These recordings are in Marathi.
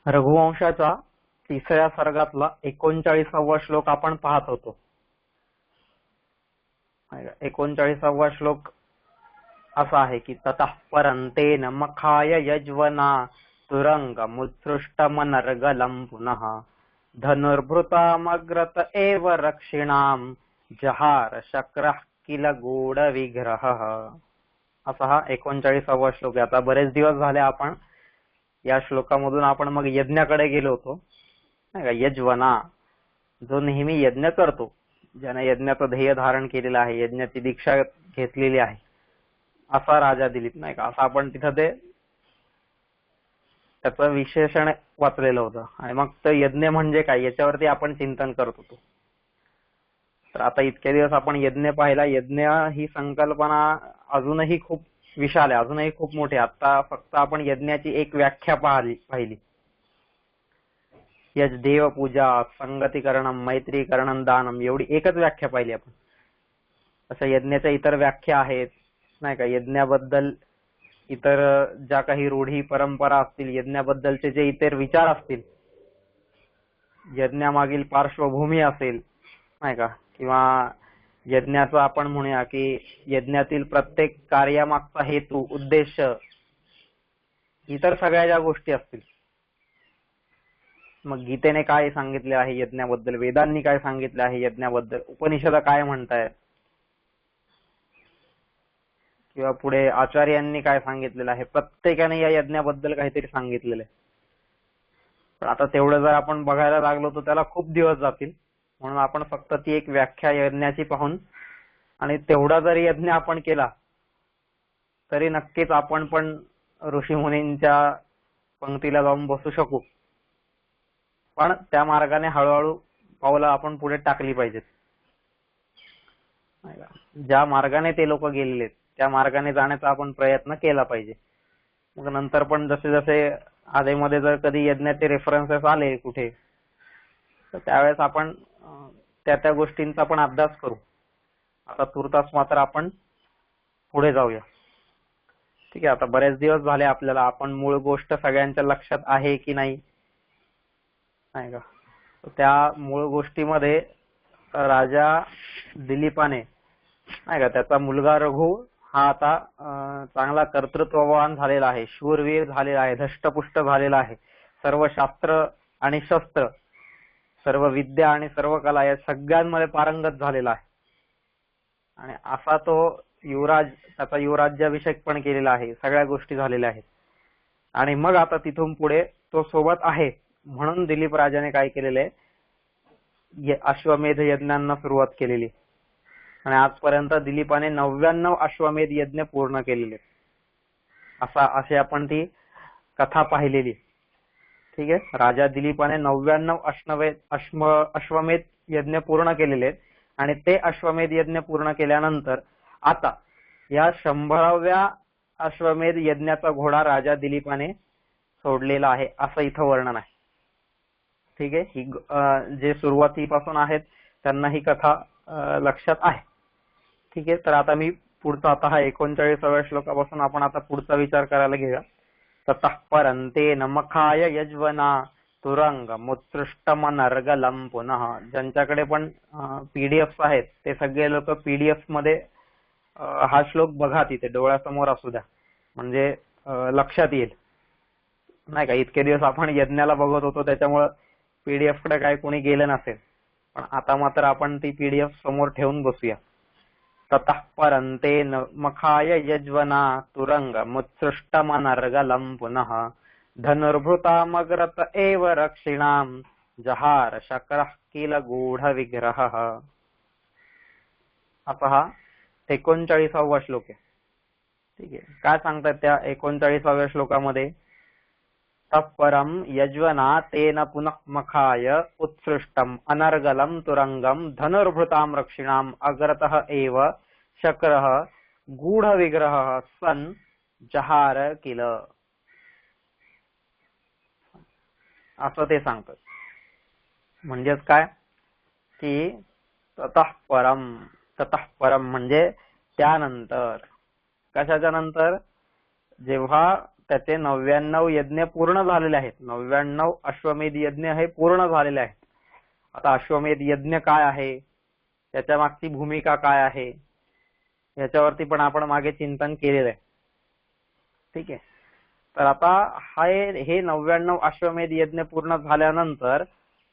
रघुवंशाचा 3ऱ्या सर्गातला 39वा श्लोक आपण पाहत होतो. 39वा श्लोक असा आहे की ततः परंतेन मखाय यज्वना तुरंगमुत्सृष्टमनर्गलं पुनः धनुर्भृतामग्रत एव रक्षिणाम जहार शक्रः किल गूढ विग्रह. असा हा 39वा श्लोक आहे. आता बरेच दिवस झाले आपण या श्लोकामधून आपण मग यज्ञाकडे गेलो होतो नाही का. यज्वना जो नेहमी यज्ञ करतो, ज्याने यज्ञाचं ध्येय धारण केलेलं आहे, यज्ञाची दीक्षा घेतलेली आहे, असा राजा दिलीप नाही का. असं आपण तिथं ते त्याचं विशेषण वाचलेलं होतं. आणि मग तो यज्ञ म्हणजे काय याच्यावरती आपण चिंतन करत होतो. तर आता इतके दिवस आपण यज्ञ पाहिला. यज्ञ ही संकल्पना अजूनही खूप विशाल आहे, अजूनही खूप मोठी. आता फक्त आपण यज्ञाची एक व्याख्या पाहिली. यज देव पूजा, संगतीकरणम, मैत्रीकरणम, दानम, एवढी एकच व्याख्या पाहिली आपण. अशा यज्ञाच्या इतर व्याख्या आहेत नाही का. यज्ञाबद्दल इतर ज्या काही रूढी परंपरा असतील, यज्ञाबद्दलचे जे इतर विचार असतील, यज्ञामागील पार्श्वभूमी असेल नाही का, किंवा यज्ञाचं आपण म्हणूया की यज्ञातील प्रत्येक कार्यामागचा हेतू, उद्देश, इतर सगळ्या ज्या गोष्टी असतील, मग गीतेने काय सांगितले आहे यज्ञाबद्दल, वेदांनी काय सांगितले आहे यज्ञाबद्दल, उपनिषद काय म्हणतायत, किंवा पुढे आचार्यांनी काय सांगितलेलं आहे, प्रत्येकाने या यज्ञाबद्दल काहीतरी सांगितलेलं आहे. पण आता तेवढं जर आपण बघायला लागलो तर त्याला खूप दिवस जातील. म्हणून आपण फक्त ती एक व्याख्या यज्ञाची पाहून आणि तेवढा जरी यज्ञ आपण केला तरी नक्कीच आपण पण ऋषीमुनींच्या पंक्तीला जाऊन बसू शकू. पण त्या मार्गाने हळूहळू पावलं आपण पुढे टाकली पाहिजेत. ज्या मार्गाने ते लोक गेलेले त्या मार्गाने जाण्याचा आपण प्रयत्न केला पाहिजे. मग नंतर पण जसे जसे आधीमध्ये जर कधी यज्ञाचे रेफरन्सेस आले कुठे, तर त्यावेळेस आपण त्या गोष्टींचा पण अभ्यास करू. आता तुर्तास मात्र आपण पुढे जाऊया. ठीक आहे. आता बरेच दिवस झाले आपल्याला. आपण मूळ गोष्ट सगळ्यांच्या लक्षात आहे की नाही का. त्या मूळ गोष्टीमध्ये राजा दिलीपाने नाही का, त्याचा मुलगा रघु हा आता चांगला कर्तृत्ववान झालेला आहे, शूरवीर झालेला आहे, धष्टपुष्ट झालेला आहे, सर्व शास्त्र आणि शस्त्र, सर्व विद्या आणि सर्व कला या सगळ्यांमध्ये पारंगत झालेला आहे. आणि असा तो युवराज, त्याचा युवराज्याभिषेक पण केलेला आहे, सगळ्या गोष्टी झालेल्या आहेत. आणि मग आता तिथून पुढे तो सोबत आहे म्हणून दिलीप राजाने काय केलेलं आहे, अश्वमेध यज्ञांना सुरुवात केलेली. आणि आजपर्यंत दिलीपाने 99 अश्वमेध यज्ञ पूर्ण केलेले. असे आपण ती कथा पाहिलेली. ठीक आहे. राजा दिलीपाने 99 अश्वमेध यज्ञ पूर्ण केलेले. आणि ते अश्वमेध यज्ञ पूर्ण केल्यानंतर आता या 100व्या अश्वमेध यज्ञाचा घोडा राजा दिलीपाने सोडलेला आहे, असं इथं वर्णन आहे. ठीक आहे. ही जे सुरुवातीपासून आहेत त्यांना ही कथा लक्षात आहे. ठीक आहे. तर आता मी पुढचा, आता हा 39व्या श्लोकापासून आपण आता पुढचा विचार करायला घेऊया. ततः परंतेन मखाय यज्वना तुरंगमुत्सृष्टमनर्गलं पुनः. ज्यांच्याकडे पण पीडीएफ आहेत ते सगळे लोक पीडीएफ मध्ये हा श्लोक बघा, तिथे डोळ्यासमोर असू द्या, म्हणजे लक्षात येईल नाही का. इतके दिवस आपण यज्ञाला बघत होतो त्याच्यामुळे पीडीएफ कडे काय कोणी गेलं नसेल, पण आता मात्र आपण ती पीडीएफ समोर ठेवून बसूया. ततः परंतेन मखाय यज्वना तुरंगमुत्सृष्टमनर्गलं पुनः धनुर्भृतामग्रत एव रक्षिणाम जहार शक्रः किल गूढ विग्रह. असा हा 39वा श्लोक आहे. ठीक आहे. काय सांगतात त्या 39व्या श्लोकामध्ये, तत्परम यज्वना तेन पुनः मखाय उत्सृष्टम अनर्गलं तुरंगम धनुर्भृताम रक्षिणाम अग्रतः एव शक्रः गूढ विग्रह सन जहार किल. असं ते सांगतात. म्हणजेच काय की ततः परम म्हणजे त्यानंतर. कशाच्या नंतर? जेव्हा त्याचे 99 यज्ञ पूर्ण झालेले आहेत. 99 अश्वमेध यज्ञ हे पूर्ण झालेले आहेत. आता अश्वमेध यज्ञ काय आहे, त्याच्या मागची भूमिका काय आहे, याच्यावरती पण आपण मागे चिंतन केलेलं आहे. ठीक आहे. तर आता हे 99 अश्वमेध यज्ञ पूर्ण झाल्यानंतर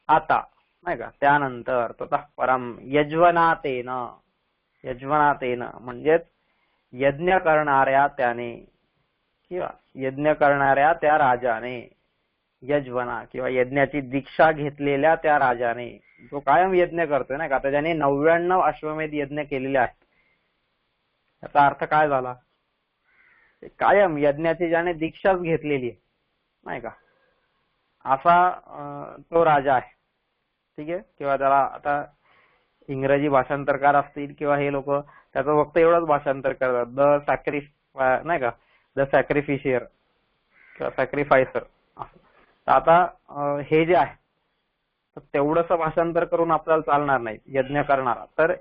आता नाही का, त्यानंतर ततः परम यज्वनातेन, यज्वनातेन म्हणजेच यज्ञ करणाऱ्या त्याने किंवा यज्ञ करणाऱ्या त्या राजाने, यज्वना किंवा यज्ञाची दीक्षा घेतलेल्या त्या राजाने, जो कायम यज्ञ करतोय ना का, त्याने 99 अश्वमेध यज्ञ केलेले आहेत. याचा अर्थ काय झाला, कायम यज्ञाची ज्याने दीक्षाच घेतलेली आहे नाही का, असा तो राजा आहे. ठीक आहे. किंवा त्याला आता इंग्रजी भाषांतरकार असतील किंवा हे लोक त्याचं फक्त एवढंच भाषांतर करतात, नाही का, द सॅक्रिफिशियर किंवा सॅक्रिफायसर. आता हे जे आहे तर तेवढंच भाषांतर करून आपल्याला चालणार नाही. यज्ञ करणारा तर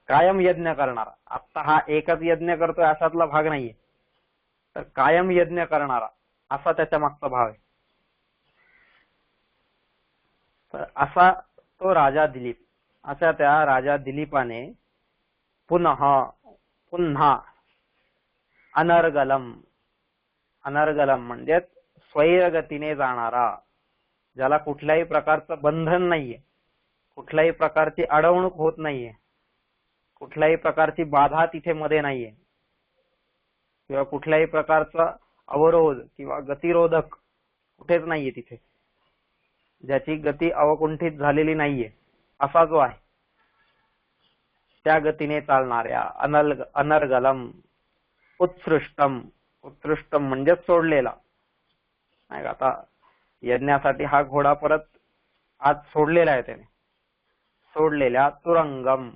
कायम यज्ञ करणारा, आता हा एकच यज्ञ करतोय अशातला भाग नाहीये, तर कायम यज्ञ करणारा असा त्याच्या मागचा भाव आहे. तर असा तो राजा दिलीप, अशा त्या राजा दिलीपाने पुन्हा अनर्गलम, अनर्गलम म्हणजेच स्वैरगतीने जाणारा, ज्याला कुठल्याही प्रकारचं बंधन नाहीये, कुठल्याही प्रकारची अडवणूक होत नाहीये, कुठल्याही प्रकारची बाधा तिथे मध्ये नाहीये, किंवा कुठल्याही प्रकारचा अवरोध किंवा गतिरोधक कुठेच नाहीये तिथे, ज्याची गती अवकुंठित झालेली नाहीये, असा जो आहे त्या गतीने चालणाऱ्या अनर्गलम उत्सृष्टम, उत्सृष्टम म्हणजे सोडलेला नाही का. आता यज्ञासाठी हा घोडा परत आज सोडलेला आहे त्याने, सोडलेल्या तुरंगम,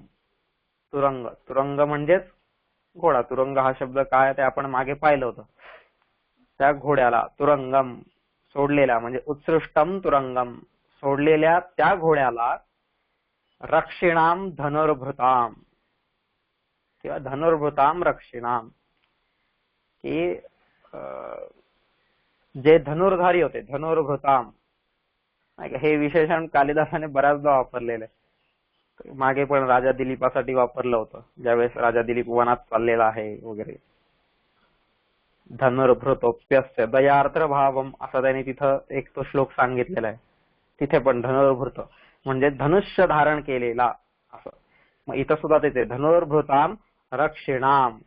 तुरंग, तुरंग म्हणजेच घोडा. तुरंग हा शब्द काय ते आपण मागे पाहिलं होतं. त्या घोड्याला तुरंगम, सोडलेला म्हणजे उत्सृष्टम तुरंगम, सोडलेल्या त्या घोड्याला रक्षिणाम धनुर्भृताम किंवा धनुर्भृताम रक्षिणाम, की जे धनुर्धारी होते, धनुर्भृताम नाही का, हे विशेषण कालिदासाने बऱ्याचदा वापरलेलं आहे. मागे पण राजा दिलीपासाठी वापरलं होतं, ज्यावेळेस राजा दिलीप वनात चाललेला आहे वगैरे. धनुर्भृतोप्यस्य दयार्द्र भावम असा त्याने तिथं एक तो श्लोक सांगितलेला आहे. तिथे पण धनुर्भृत म्हणजे धनुष्य धारण केलेला असं. मग इथं सुद्धा तिथे धनुर्भृताम रक्षिणाम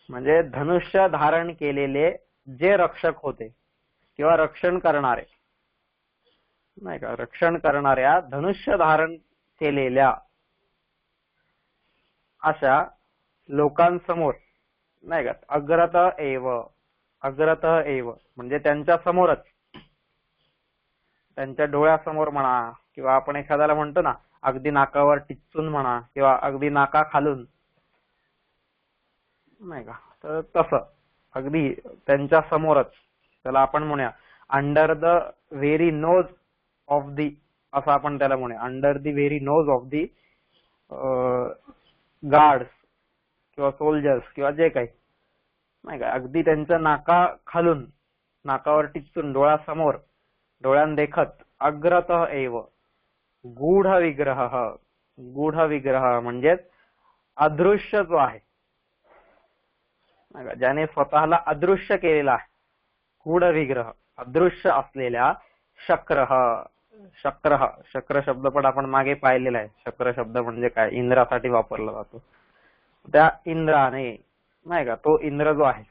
म्हणजे धनुष्य धारण केलेले जे रक्षक होते किंवा रक्षण करणारे नाही का, रक्षण करणाऱ्या धनुष्य धारण केलेल्या अशा लोकांसमोर नाही का, अग्रत एव, अग्रत एव म्हणजे त्यांच्या समोरच, त्यांच्या डोळ्यासमोर म्हणा, किंवा आपण एखाद्याला म्हणतो ना अगदी नाकावर टिच्चून म्हणा, किंवा अगदी नाका खालून नाही का, तर तसं अगदी त्यांच्या समोरच, त्याला आपण म्हणूया under the very nose of the, असं आपण त्याला म्हणूया, under the very nose of the guards किंवा सोल्जर्स किंवा जे काही नाही का, अगदी त्यांच्या नाका खालून, नाकावर टिचून, डोळ्यासमोर, डोळ्यांदेखत अग्रत एव गूढ विग्रह, गूढ विग्रह म्हणजेच अदृश्य जो आहे, ज्याने स्वतःला अदृश्य केलेला आहे, गूढ विग्रह अदृश्य असलेल्या शक्रह, शक्रह, शक्र शब्द पण आपण मागे पाहिलेला आहे. शक्र शब्द म्हणजे काय, इंद्रासाठी वापरला जातो. त्या इंद्राने नाही का, तो इंद्र जो आहे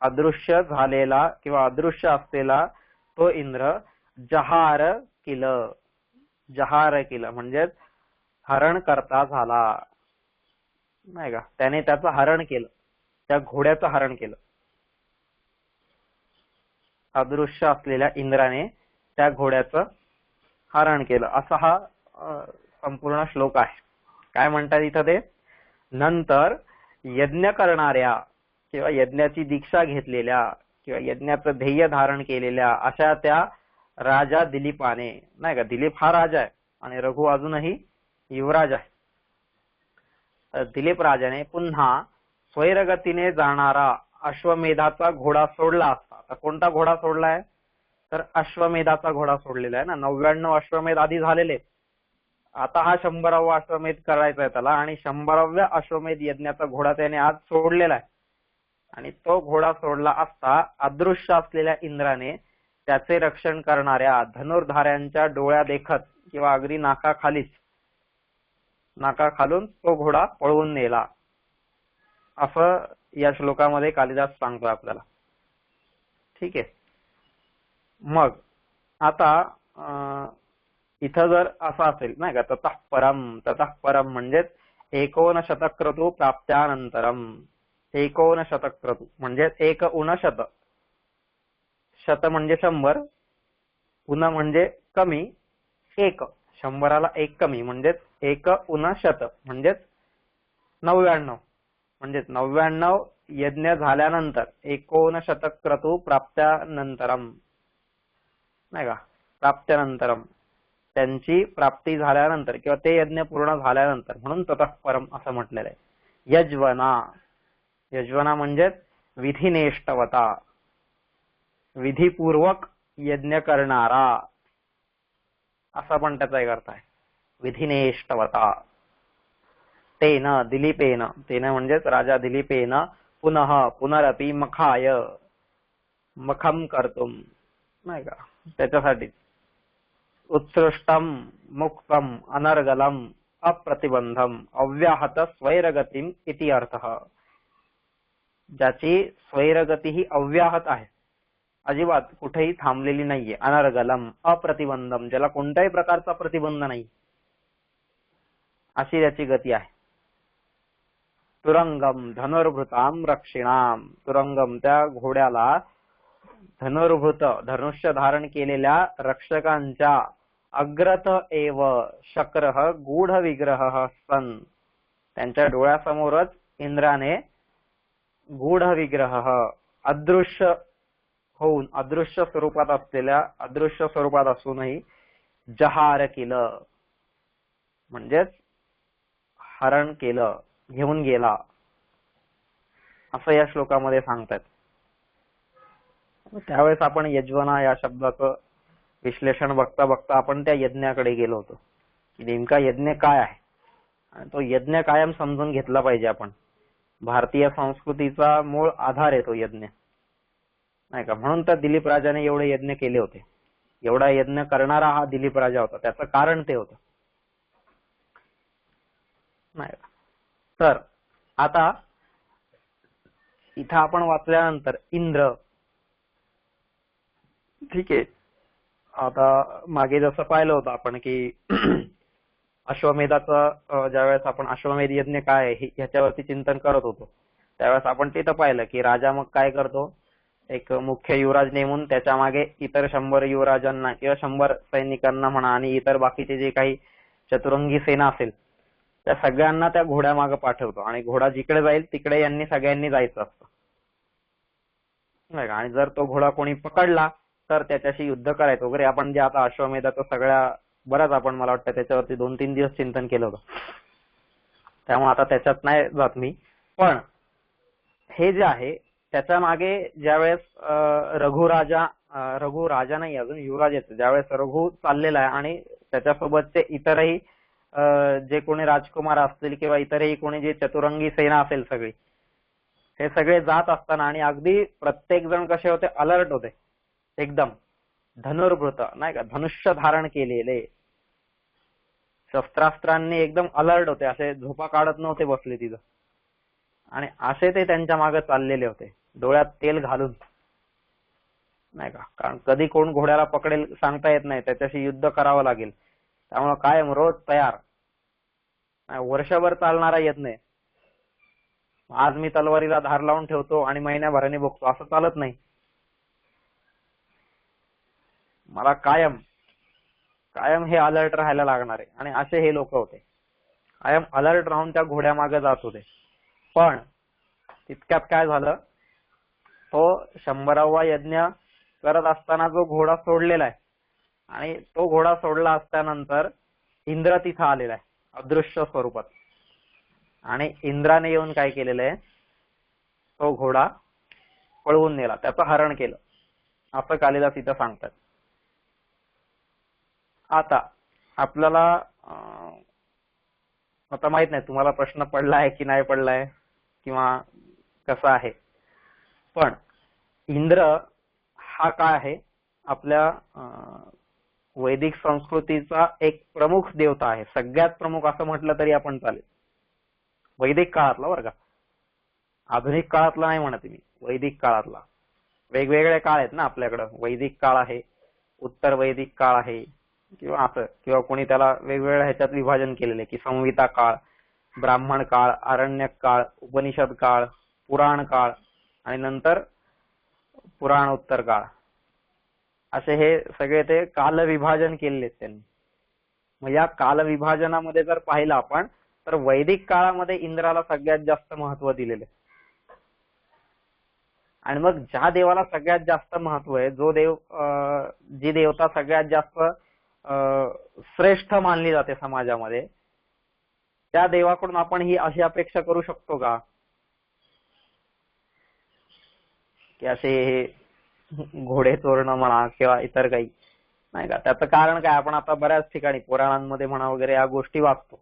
अदृश्य झालेला किंवा अदृश्य असलेला तो इंद्र जहार किल, जहार किल म्हणजेच हरण करता झाला नाही का, त्याने त्याचं हरण केलं, त्या घोड्याचं हरण केलं. अदृश्य असलेल्या इंद्राने त्या घोड्याचं हरण केलं, असा हा संपूर्ण श्लोक आहे. काय म्हणतात इथं ते, नंतर यज्ञ करणाऱ्या किंवा यज्ञाची दीक्षा घेतलेल्या किंवा यज्ञाचं ध्येय धारण केलेल्या अशा त्या राजा दिलीपाने नाही का, दिलीप हा राजा आहे आणि रघु अजूनही युवराज आहे. दिलीप राजाने पुन्हा स्वैरगतीने जाणारा अश्वमेधाचा घोडा सोडला असता. आता कोणता घोडा सोडलाय? तर अश्वमेधाचा घोडा सोडलेला आहे ना. 99 अश्वमेध आधी झालेले. आता हा 100वा अश्वमेध करायचा आहे त्याला, आणि 100व्या अश्वमेध यज्ञाचा घोडा त्याने आज सोडलेला आहे. आणि तो घोडा सोडला असता अदृश्य असलेल्या इंद्राने त्याचे रक्षण करणाऱ्या धनुर्धाऱ्यांच्या डोळ्या देखत किंवा अगदी नाकाखालून तो घोडा पळवून नेला, असं या श्लोकामध्ये कालिदास सांगतो आपल्याला. ठीक आहे. मग आता इथं जर असं असेल नाही का, ततः परम म्हणजेच एकोनशतक्रतु प्राप्त्यानंतरम. एकोनशतक्रतु म्हणजेच एक उन शत. शत म्हणजे 100, उन म्हणजे कमी, एक 100ला एक कमी म्हणजेच एक उन शत म्हणजेच 99. म्हणजेच 99 यज्ञ झाल्यानंतर एकोनशतक्रतु प्राप्त्यानंतरम नाही का, प्राप्त्यानंतरम त्यांची प्राप्ती झाल्यानंतर किंवा ते यज्ञ पूर्ण झाल्यानंतर, म्हणून ततः परम असं म्हटलेलं आहे. यज्वना म्हणजेच विधिनेष्टवता, विधिपूर्वक यज्ञ करणारा, असा पण त्याचा एक अर्थ आहे. विधिनेष्टवता. तेन दिलीपेन, तेन म्हणजेच राजा दिलीपेन पुनरपि मखाय, मखम कर्तुम नाही का, त्याच्यासाठी उत्सृष्टम मुक्तम अनर्गलम अप्रतिबंधम अव्याहत स्वैरगतीम इति अर्थः. ज्याची स्वैरगती ही अव्याहत आहे, अजिबात कुठेही थांबलेली नाहीये. अनर्गलम अप्रतिबंधम, ज्याला कोणत्याही प्रकारचा प्रतिबंध नाही, अशी त्याची गती आहे. तुरंगम धनुर्भृताम रक्षिणाम, तुरंगम त्या घोड्याला धनुर्भृत धनुष्य धारण केलेल्या रक्षकांच्या अग्रत एव शक्रः गूढ विग्रह सन, त्यांच्या डोळ्यासमोरच इंद्राने गूढ विग्रह अदृश्य होऊन, अदृश्य स्वरूपात असूनही जहार केलं म्हणजेच हरण केलं, घेऊन गेला, असं या श्लोकामध्ये सांगतात. त्यावेळेस आपण यज्वना या शब्दाचं विश्लेषण बघता बघता आपण त्या यज्ञाकडे गेलो होतो की नेमका यज्ञ काय आहे, आणि तो यज्ञ कायम समजून घेतला पाहिजे आपण. भारतीय संस्कृतीचा मूळ आधार आहे तो यज्ञ नाही का. म्हणून तर दिलीप राजाने एवढे यज्ञ केले होते. एवढा यज्ञ करणारा हा दिलीप राजा होता, त्याचं कारण ते होतं नाही का. तर आता इथं आपण वाचल्यानंतर इंद्र, ठीक आहे, आता मागे जसं पाहिलं होतं आपण की अश्वमेधाचं ज्यावेळेस आपण अश्वमेध यज्ञ काय आहे ह्याच्यावरती चिंतन करत होतो, त्यावेळेस आपण तिथं पाहिलं की राजा मग काय करतो, एक मुख्य युवराज नेमून त्याच्या मागे इतर 100 युवराजांना किंवा 100 सैनिकांना म्हणा आणि इतर बाकीचे जे काही चतुरंगी सेना असेल त्या सगळ्यांना त्या घोड्यामागे पाठवतो, आणि घोडा जिकडे जाईल तिकडे यांनी सगळ्यांनी जायचं असतं नाही का. आणि जर तो घोडा कोणी पकडला तर त्याच्याशी युद्ध करायचं वगैरे. आपण जे आता अश्वमेधाचं सगळ्या बऱ्याच आपण मला वाटतं त्याच्यावरती 2-3 दिवस चिंतन केलं होतं, त्यामुळे आता त्याच्यात नाही जात मी. पण हे जे आहे त्याच्या मागे ज्यावेळेस रघु राजा नाही अजून युवराज येतो, ज्यावेळेस रघु चाललेला आहे आणि त्याच्यासोबतचे इतरही जे कोणी राजकुमार असतील किंवा इतरही कोणी जे चतुरंगी सेना असेल सगळी, हे सगळे जात असताना आणि अगदी प्रत्येक जण कसे होते, अलर्ट होते एकदम, धनुर्भृत नाही का, धनुष्य धारण केलेले, शस्त्रास्त्रांनी एकदम अलर्ट होते, असे झोपा काढत नव्हते बसले तिथं. आणि असे ते त्यांच्या मागे चाललेले होते, डोळ्यात तेल घालून नाही का. कारण कधी कोण घोड्याला पकडेल सांगता येत नाही, त्याच्याशी युद्ध करावं लागेल. त्यामुळे कायम रोज तयार, वर्षभर चालणारा यज्ञ. आज मी तलवारीला धार लावून ठेवतो आणि महिन्याभराने बघतो असं चालत नाही. मला कायम हे अलर्ट राहायला लागणार आहे. आणि असे हे लोक होते, कायम अलर्ट राहून त्या घोड्यामागे जात होते. पण तितक्यात काय झालं, तो 100वा यज्ञ करत असताना जो घोडा सोडलेला आहे, आणि तो घोडा सोडला असल्यानंतर इंद्र तिथं आलेला आहे अदृश्य स्वरूपात. आणि इंद्राने येऊन काय केलेलं आहे, तो घोडा पळवून नेला, त्याचं हरण केलं, असं कालिदास इथं सांगतात. आता आपल्याला आता माहित नाही तुम्हाला प्रश्न पडलाय की नाही पडलाय किंवा कसा आहे, पण इंद्र हा काय आहे, आपल्या वैदिक संस्कृतीचा एक प्रमुख देवता आहे, सगळ्यात प्रमुख असं म्हटलं तरी आपण चालेल. वैदिक काळातला बरं का, आधुनिक काळातला नाही म्हणत मी, वैदिक काळातला. वेगवेगळे काळ आहेत ना आपल्याकडं, वैदिक काळ आहे, उत्तर वैदिक काळ आहे, किंवा असं, किंवा कोणी त्याला वेगवेगळ्या ह्याच्यात विभाजन केलेले की संहिता काळ, ब्राह्मण काळ, आरण्यक काळ, उपनिषद काळ, पुराण काळ आणि नंतर पुराणोत्तर काळ, असे हे सगळे ते काल विभाजन केलेले त्यांनी. मग या काल विभाजनामध्ये जर पाहिलं आपण तर वैदिक काळामध्ये इंद्राला सगळ्यात जास्त महत्व दिलेले. आणि मग ज्या देवाला सगळ्यात जास्त महत्व आहे, जो देव जी देवता सगळ्यात जास्त श्रेष्ठ मानली जाते समाजामध्ये, त्या देवाकडून आपण ही अशी अपेक्षा करू शकतो का की असे हे घोडे चोरणं म्हणा किंवा इतर काही, नाही का. त्याचं कारण काय, आपण आता बऱ्याच ठिकाणी पुराणांमध्ये म्हणा वगैरे या गोष्टी वाचतो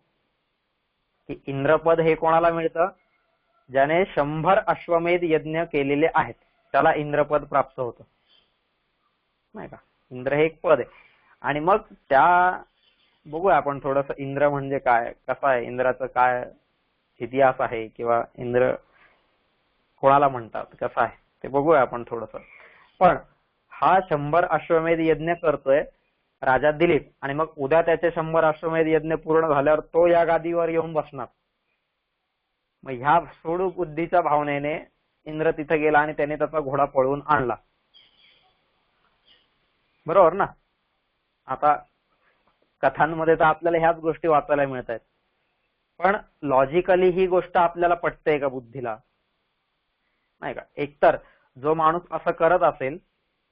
की इंद्रपद हे कोणाला मिळतं, ज्याने 100 अश्वमेध यज्ञ केलेले आहेत त्याला इंद्रपद प्राप्त होतं, नाही का. इंद्र हे एक पद आहे. आणि मग त्या बघूया आपण थोडस इंद्र म्हणजे काय, कसा आहे, इंद्राचं काय इतिहास आहे किंवा इंद्र कोणाला म्हणतात, कसा आहे ते बघूया आपण थोडस. पण हा 100 अश्वमेध यज्ञ करतोय राजा दिलीप, आणि मग उद्या त्याचे 100 अश्वमेध यज्ञ पूर्ण झाल्यावर तो या गादीवर येऊन बसणार. मग ह्या सोडू बुद्धीच्या भावनेने इंद्र तिथे गेला आणि त्याने त्याचा घोडा पळवून आणला, बरोबर ना. आता कथांमध्ये तर आपल्याला ह्याच गोष्टी वाचायला मिळत आहेत, पण लॉजिकली ही गोष्ट आपल्याला पटते का बुद्धीला, नाही का. एकतर जो माणूस असं करत असेल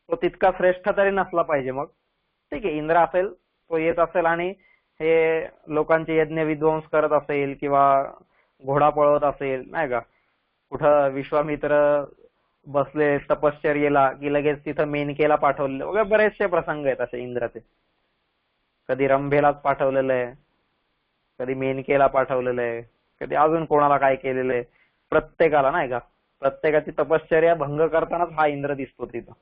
तो तितका श्रेष्ठ तरी नसला पाहिजे. मग ठीक आहे, इंद्र असेल, तो येत असेल आणि हे लोकांचे यज्ञ विध्वंस करत असेल किंवा घोडा पळवत असेल, नाही का. कुठं विश्वामित्र बसले तपश्चर्येला की लगेच तिथं मेनकेला पाठवलेलं वगैरे बरेचसे प्रसंग आहेत असे इंद्राचे. कधी रंभेलाच पाठवलेलं आहे, कधी मेनकेला पाठवलेलं आहे, कधी अजून कोणाला काय केलेलं आहे, प्रत्येकाला, नाही का. प्रत्येकाची तपश्चर्या भंग करतानाच हा इंद्र दिसतो तिथं.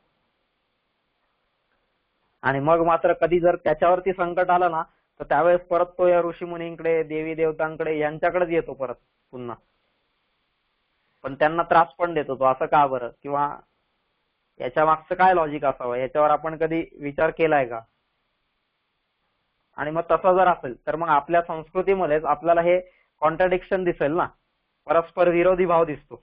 आणि मग मात्र कधी जर त्याच्यावरती संकट आलं ना तर त्यावेळेस परत तो या ऋषीमुनींकडे, देवी देवतांकडे, यांच्याकडेच येतो परत पुन्हा. पण त्यांना त्रास पण देतो तो, असं का बरं, किंवा याच्या मागचं काय लॉजिक असावं, याच्यावर आपण कधी विचार केलाय का. आणि मग तसं जर असेल तर मग आपल्या संस्कृतीमध्येच आपल्याला हे कॉन्ट्रडिक्शन दिसेल ना, परस्पर विरोधी भाव दिसतो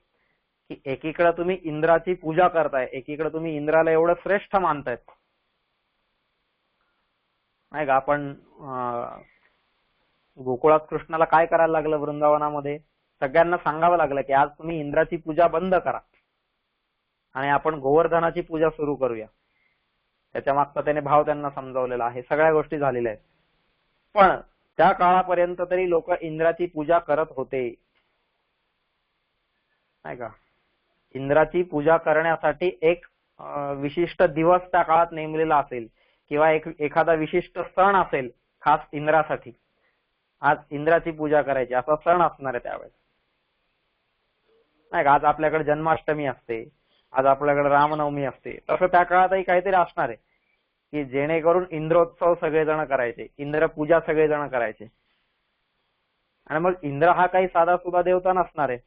की एकीकडे तुम्ही इंद्राची पूजा करताय, एकीकडे तुम्ही इंद्राला एवढं श्रेष्ठ मानतायत, नाही का. आपण गोकुळात कृष्णाला काय करायला लागलं वृंदावनामध्ये, सगळ्यांना सांगावं लागलं की आज तुम्ही इंद्राची पूजा बंद करा आणि आपण गोवर्धनाची पूजा सुरू करूया. त्याच्या मागचा त्याने भाव त्यांना समजावलेला आहे, सगळ्या गोष्टी झालेल्या आहेत. पण त्या काळापर्यंत तरी लोक इंद्राची पूजा करत होते, नाही का. इंद्राची पूजा करण्यासाठी एक विशिष्ट दिवस त्या काळात नेमलेला असेल किंवा एखादा विशिष्ट सण असेल खास इंद्रासाठी, आज इंद्राची पूजा करायची असा सण असणार आहे त्यावेळेस, नाही का. आज आपल्याकडे जन्माष्टमी असते, आज आपल्याकडे रामनवमी असते, तसं त्या काळातही काहीतरी असणार आहे की जेणेकरून इंद्रोत्सव सगळेजण करायचे, इंद्रपूजा सगळेजण करायचे. आणि मग इंद्र हा काही साधा सुद्धा देवता नसणार आहे.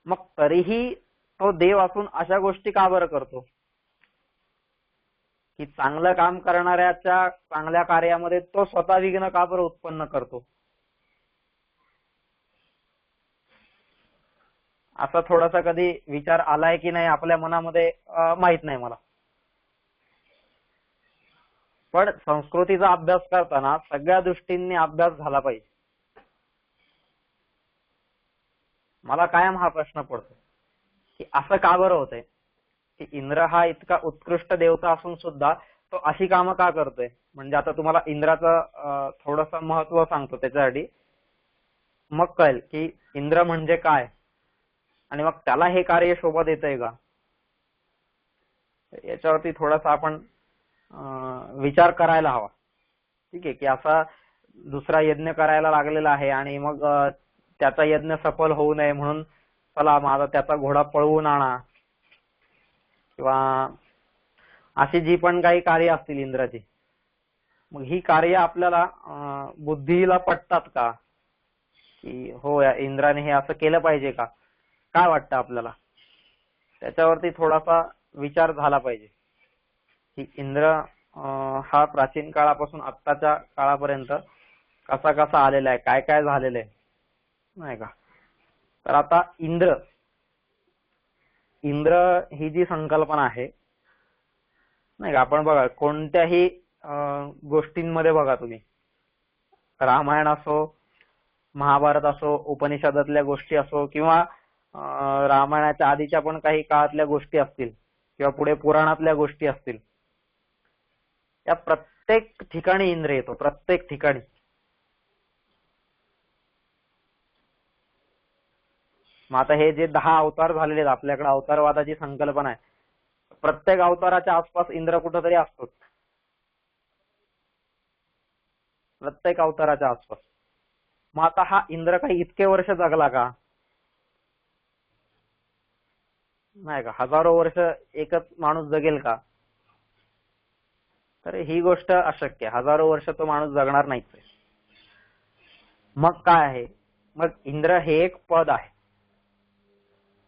मग तरीही तो देव असून अशा गोष्टी का बरं करतो की चांगलं काम करणाऱ्याच्या चांगल्या कार्यामध्ये तो स्वतः विघ्न का बरं उत्पन्न करतो, असा थोडासा कधी विचार आलाय की नाही आपल्या मनामध्ये माहित नाही मला. पण संस्कृतीचा अभ्यास करताना सगळ्या दृष्टींनी अभ्यास झाला पाहिजे. मला कायम हा प्रश्न पडतो की असं का बरं होतंय की इंद्र हा इतका उत्कृष्ट देवता असून सुद्धा तो अशी कामं का करतोय. म्हणजे आता तुम्हाला इंद्राचं थोडंसं महत्व सांगतो त्याच्यासाठी, मग कळेल की इंद्र म्हणजे काय. आणि मग त्याला हे कार्य शोभत येतंय का, याच्यावरती थोडासा आपण विचार करायला हवा. ठीक आहे, की असा दुसरा यज्ञ करायला लागलेला आहे आणि मग त्याचा यज्ञ सफल होऊ नये म्हणून चला माझा त्याचा घोडा पळवून आणा, किंवा अशी जी पण काही कार्य असतील इंद्राची, मग ही कार्य आपल्याला बुद्धीला पटतात का, की हो या इंद्राने हे असं केलं पाहिजे का, काय वाटतं आपल्याला, त्याच्यावरती थोडासा विचार झाला पाहिजे. की इंद्र हा प्राचीन काळापासून आत्ताच्या काळापर्यंत कसा कसा आलेला आहे, काय काय झालेलं आहे, नाही का. तर आता इंद्र ही जी संकल्पना आहे, नाही का, आपण बघा कोणत्याही गोष्टींमध्ये बघा तुम्ही, रामायण असो, महाभारत असो, उपनिषदातल्या गोष्टी असो, किंवा रामायणाच्या आधीच्या पण काही काळातल्या गोष्टी असतील, किंवा पुढे पुराणातल्या गोष्टी असतील, या प्रत्येक ठिकाणी इंद्र येतो, प्रत्येक ठिकाणी. मग आता हे जे 10 अवतार झालेले आहेत, आपल्याकडे अवतारवादाची संकल्पना आहे, प्रत्येक अवताराच्या आसपास इंद्र कुठंतरी असतो, प्रत्येक अवताराच्या आसपास. मग आता हा इंद्र काही इतके वर्ष जगला का, नाही का, हजारो वर्ष एकच माणूस जगेल का, तर ही गोष्ट अशक्य, हजारो वर्ष तो माणूस जगणार नाहीच. मग काय आहे, मग इंद्र हे एक पद आहे.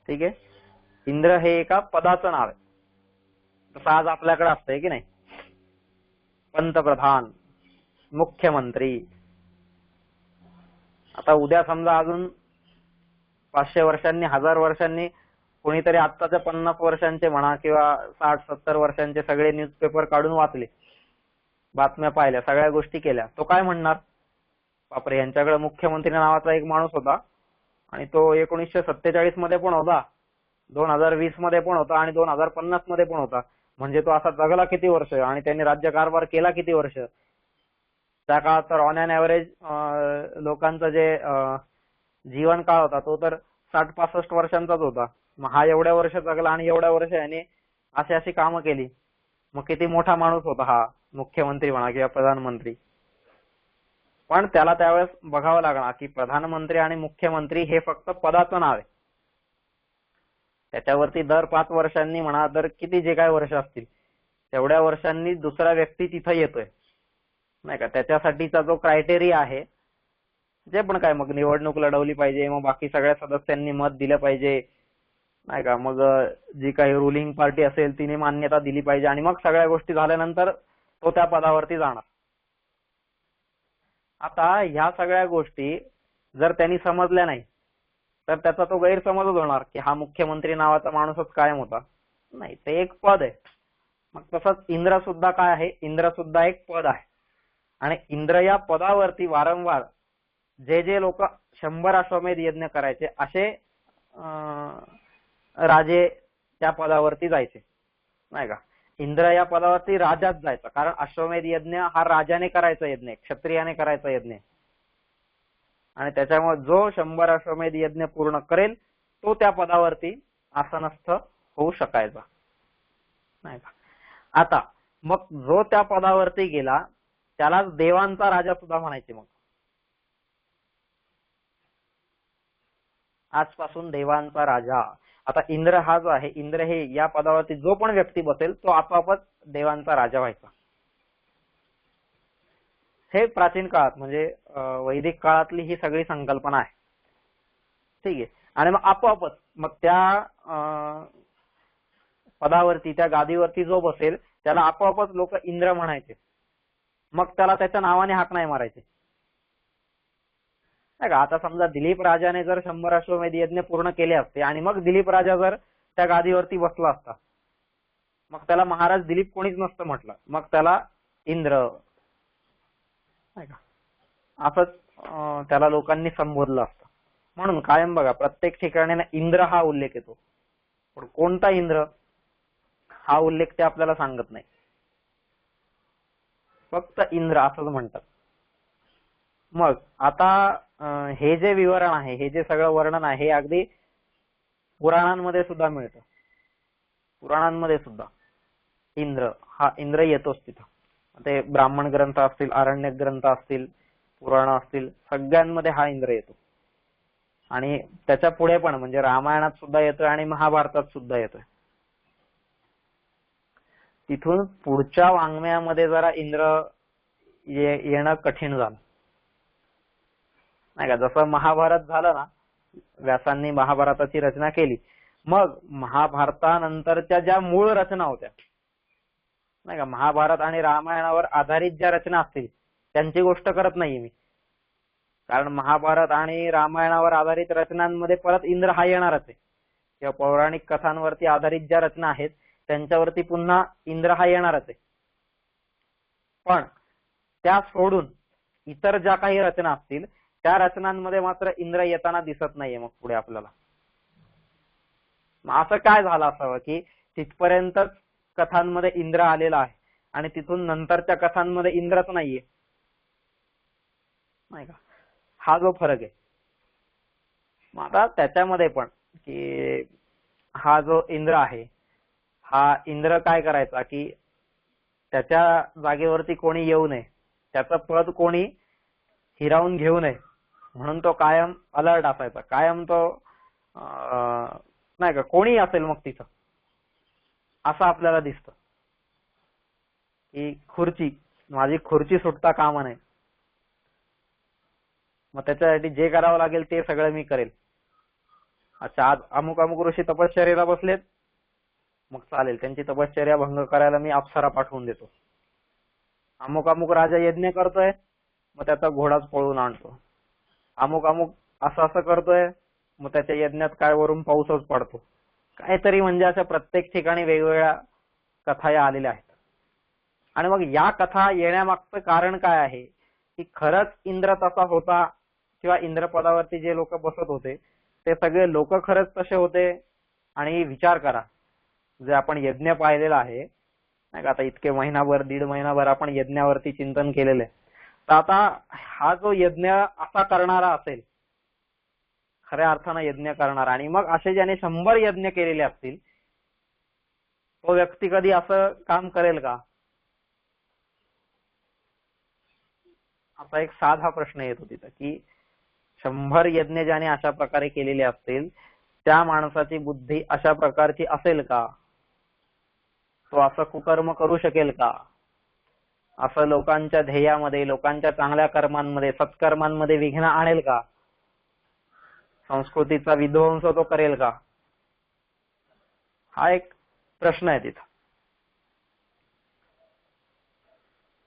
ठीक आहे, इंद्र हे एका पदाचं नाव आहे. तसं आज आपल्याकडे असतंय की नाही, पंतप्रधान, मुख्यमंत्री. आता उद्या समजा अजून 500 वर्षांनी, 1000 वर्षांनी कोणीतरी आत्ताच्या 50 वर्षांचे म्हणा किंवा 60-70 वर्षांचे सगळे न्यूजपेपर काढून वाचले, बातम्या पाहिल्या, सगळ्या गोष्टी केल्या, तो काय म्हणणार, बापरे यांच्याकडे मुख्यमंत्री नावाचा एक माणूस होता आणि तो 1947 मध्ये पण होता, 2020 मध्ये पण होता आणि 2050 मध्ये पण होता. म्हणजे तो असा जगला किती वर्ष आणि त्यांनी राज्यकारभार केला किती वर्ष. त्या काळात तर ऑन अन ऍव्हरेज लोकांचा जे जीवन काळ होता तो तर 60-65 वर्षांचाच होता. मग हा एवढ्या वर्ष जगला आणि एवढ्या वर्ष याने अशी अशी कामं केली, मग किती मोठा माणूस होता हा मुख्यमंत्री म्हणा किंवा प्रधानमंत्री. पण त्याला त्यावेळेस बघावं लागणार की प्रधानमंत्री आणि मुख्यमंत्री हे फक्त पदाचं नाव आहे. त्याच्यावरती दर 5 वर्षांनी म्हणा, दर किती जे काय वर्ष असतील तेवढ्या वर्षांनी दुसरा व्यक्ती तिथं येतोय, नाही का. त्याच्यासाठीचा जो क्रायटेरिया आहे, जे पण काय, मग निवडणूक लढवली पाहिजे, मग बाकी सगळ्या सदस्यांनी मत दिलं पाहिजे, नाही का. मग जी काही रुलिंग पार्टी असेल तिने मान्यता दिली पाहिजे आणि मग सगळ्या गोष्टी झाल्यानंतर तो त्या पदावरती जाणार. आता ह्या सगळ्या गोष्टी जर त्यांनी समजल्या नाही तर त्याचा तो गैरसमजच होणार की हा मुख्यमंत्री नावाचा माणूसच कायम होता. नाही, ते एक पद आहे. मग तसंच इंद्र सुद्धा काय आहे, इंद्र सुद्धा एक पद आहे आणि इंद्र या पदावरती वारंवार जे जे लोक 100 अश्वमेध यज्ञ करायचे असे राजे त्या पदावरती जायचे, नाही का. इंद्र या पदावरती राजाच जायचा, कारण अश्वमेध यज्ञ हा राजाने करायचा यज्ञ, क्षत्रियाने करायचा यज्ञ, आणि त्याच्यामुळे जो 100 अश्वमेध यज्ञ पूर्ण करेल तो त्या पदावरती आसनस्थ होऊ शकायचा, नाही का. आता मग जो त्या पदावरती गेला त्यालाच देवांचा राजा सुद्धा म्हणायचे. मग आजपासून देवांचा राजा. आता इंद्र हा जो आहे, इंद्र हे या पदावरती जो पण व्यक्ती बसेल तो आपोआपच देवांचा राजा व्हायचा. हे प्राचीन काळात म्हणजे वैदिक काळातली ही सगळी संकल्पना आहे. ठीक आहे, आणि मग आपोआपच मग त्या पदावरती, त्या गादीवरती जो बसेल त्याला आपोआपच लोक इंद्र म्हणायचे. मग त्याला त्याच्या नावाने हाक नाही मारायचे, नाही का. आता समजा दिलीप राजाने जर 100 अश्वमेध यज्ञ पूर्ण केले असते आणि मग दिलीप राजा जर त्या गादीवरती बसला असता, मग त्याला महाराज दिलीप कोणीच नसतं म्हटलं, मग त्याला इंद्र, नाही का, असंच त्याला लोकांनी संबोधलं असतं. म्हणून कायम बघा प्रत्येक ठिकाणी ना इंद्र हा उल्लेख येतो, पण कोणता इंद्र हा उल्लेख ते आपल्याला सांगत नाही, फक्त इंद्र असंच म्हणतात. मग आता हे जे विवरण आहे, हे जे सगळं वर्णन आहे, हे अगदी पुराणांमध्ये सुद्धा मिळतं. पुराणांमध्ये सुद्धा इंद्र येतोच तिथं. ते ब्राह्मण ग्रंथ असतील, आरण्यक ग्रंथ असतील, पुराण असतील, सगळ्यांमध्ये हा इंद्र येतो. आणि त्याच्या पुढे पण म्हणजे रामायणात सुद्धा येतोय आणि महाभारतात सुद्धा येतोय. तिथून पुढच्या वाङ्मयामध्ये जरा इंद्र येणं कठीण झालं नाही का. जसं महाभारत झालं ना, व्यासांनी महाभारताची रचना केली, मग महाभारतानंतरच्या ज्या मूळ रचना होत्या नाही का, महाभारत आणि रामायणावर आधारित ज्या रचना असतील त्यांची गोष्ट करत नाहीये मी. कारण महाभारत आणि रामायणावर आधारित रचनांमध्ये परत इंद्र हा येणारच आहे, किंवा पौराणिक कथांवरती आधारित ज्या रचना आहेत त्यांच्यावरती पुन्हा इंद्र हा येणारच आहे. पण त्या सोडून इतर ज्या काही रचना असतील त्या रचनांमध्ये मात्र इंद्र येताना दिसत नाहीये. मग पुढे आपल्याला असं काय झालं असावं की तिथपर्यंतच कथांमध्ये इंद्र आलेला आहे आणि तिथून नंतरच्या कथांमध्ये इंद्रच नाहीये नाही का. हा जो फरक आहे. मग आता त्याच्यामध्ये पण की हा जो इंद्र आहे, हा इंद्र काय करायचा की त्याच्या जागेवरती कोणी येऊ नये, त्याचं पद कोणी हिरावून घेऊ नये म्हणून तो कायम अलर्ट असायचा. कायम तो नाही का, कोणी असेल मग तिथं, असं आपल्याला दिसतं की माझी खुर्ची सुटता कामा नये. मग त्याच्यासाठी जे करावं लागेल ते सगळं मी करेल. अच्छा, आज अमुक अमुक ऋषी तपश्चर्याला बसलेत, मग चालेल, त्यांची तपश्चर्या भंग करायला मी अप्सरा पाठवून देतो. अमुक अमुक राजा यज्ञ करतोय, मग त्याचा घोडाच पळून आणतो. अमुक अमुक असं असं करतोय, मग त्याच्या यज्ञात काय वरून पाऊसच पडतो. काहीतरी म्हणजे अशा प्रत्येक ठिकाणी वेगवेगळ्या कथा या आलेल्या आहेत. आणि मग या कथा येण्यामागचं कारण काय आहे की खरंच इंद्र तसा होता, किंवा इंद्रपदावरती जे लोक बसत होते ते सगळे लोक खरंच तसे होते. आणि विचार करा, जे आपण यज्ञ पाहिलेला आहे नाही का, आता इतके महिनाभर, दीड महिनाभर आपण यज्ञावरती चिंतन केलेलं आहे. तर आता हा जो यज्ञ असा करणारा असेल, खऱ्या अर्थानं यज्ञ करणारा, आणि मग असे ज्याने 100 यज्ञ केलेले असतील, तो व्यक्ती कधी असं काम करेल का? असा एक साधा प्रश्न येतो तिथं की 100 यज्ञ ज्याने अशा प्रकारे केलेले असतील त्या माणसाची बुद्धी अशा प्रकारची असेल का? तो असं कुकर्म करू शकेल का? असं लोकांच्या ध्येयामध्ये, लोकांच्या चांगल्या कर्मांमध्ये, सत्कर्मांमध्ये विघ्न आणेल का? संस्कृतीचा विध्वंस तो करेल का? हा एक प्रश्न आहे तिथं.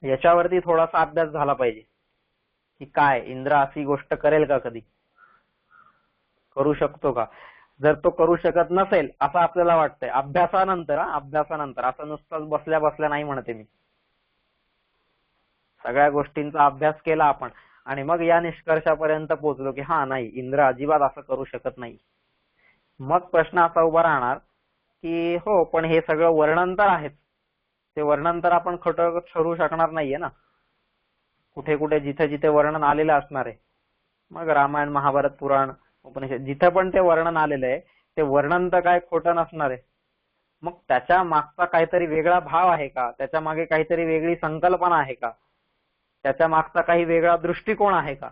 याच्यावरती थोडासा अभ्यास झाला पाहिजे की काय इंद्र अशी गोष्ट करेल का, कधी करू शकतो का? जर तो करू शकत नसेल असं आपल्याला वाटतंय अभ्यासानंतर, असं नुसतंच बसल्या बसल्या नाही म्हणते मी, सगळ्या गोष्टींचा अभ्यास केला आपण आणि मग या निष्कर्षापर्यंत पोहोचलो की हा नाही, इंद्र अजिबात असं करू शकत नाही. मग प्रश्न असा उभा राहणार की हो, पण हे सगळं वर्णन तर आहेच, ते वर्णन तर आपण खोटं ठरू शकणार नाहीये ना. कुठे कुठे जिथे जिथे वर्णन आलेलं असणार आहे, मग रामायण, महाभारत, पुराण, उपनिषद जिथे पण ते वर्णन आलेलं आहे ते वर्णन तर काय खोटं नसणार आहे. मग त्याच्या मागचा काहीतरी वेगळा भाव आहे का? त्याच्या मागे काहीतरी वेगळी संकल्पना आहे का? त्याच्या मागचा काही वेगळा दृष्टिकोन आहे का?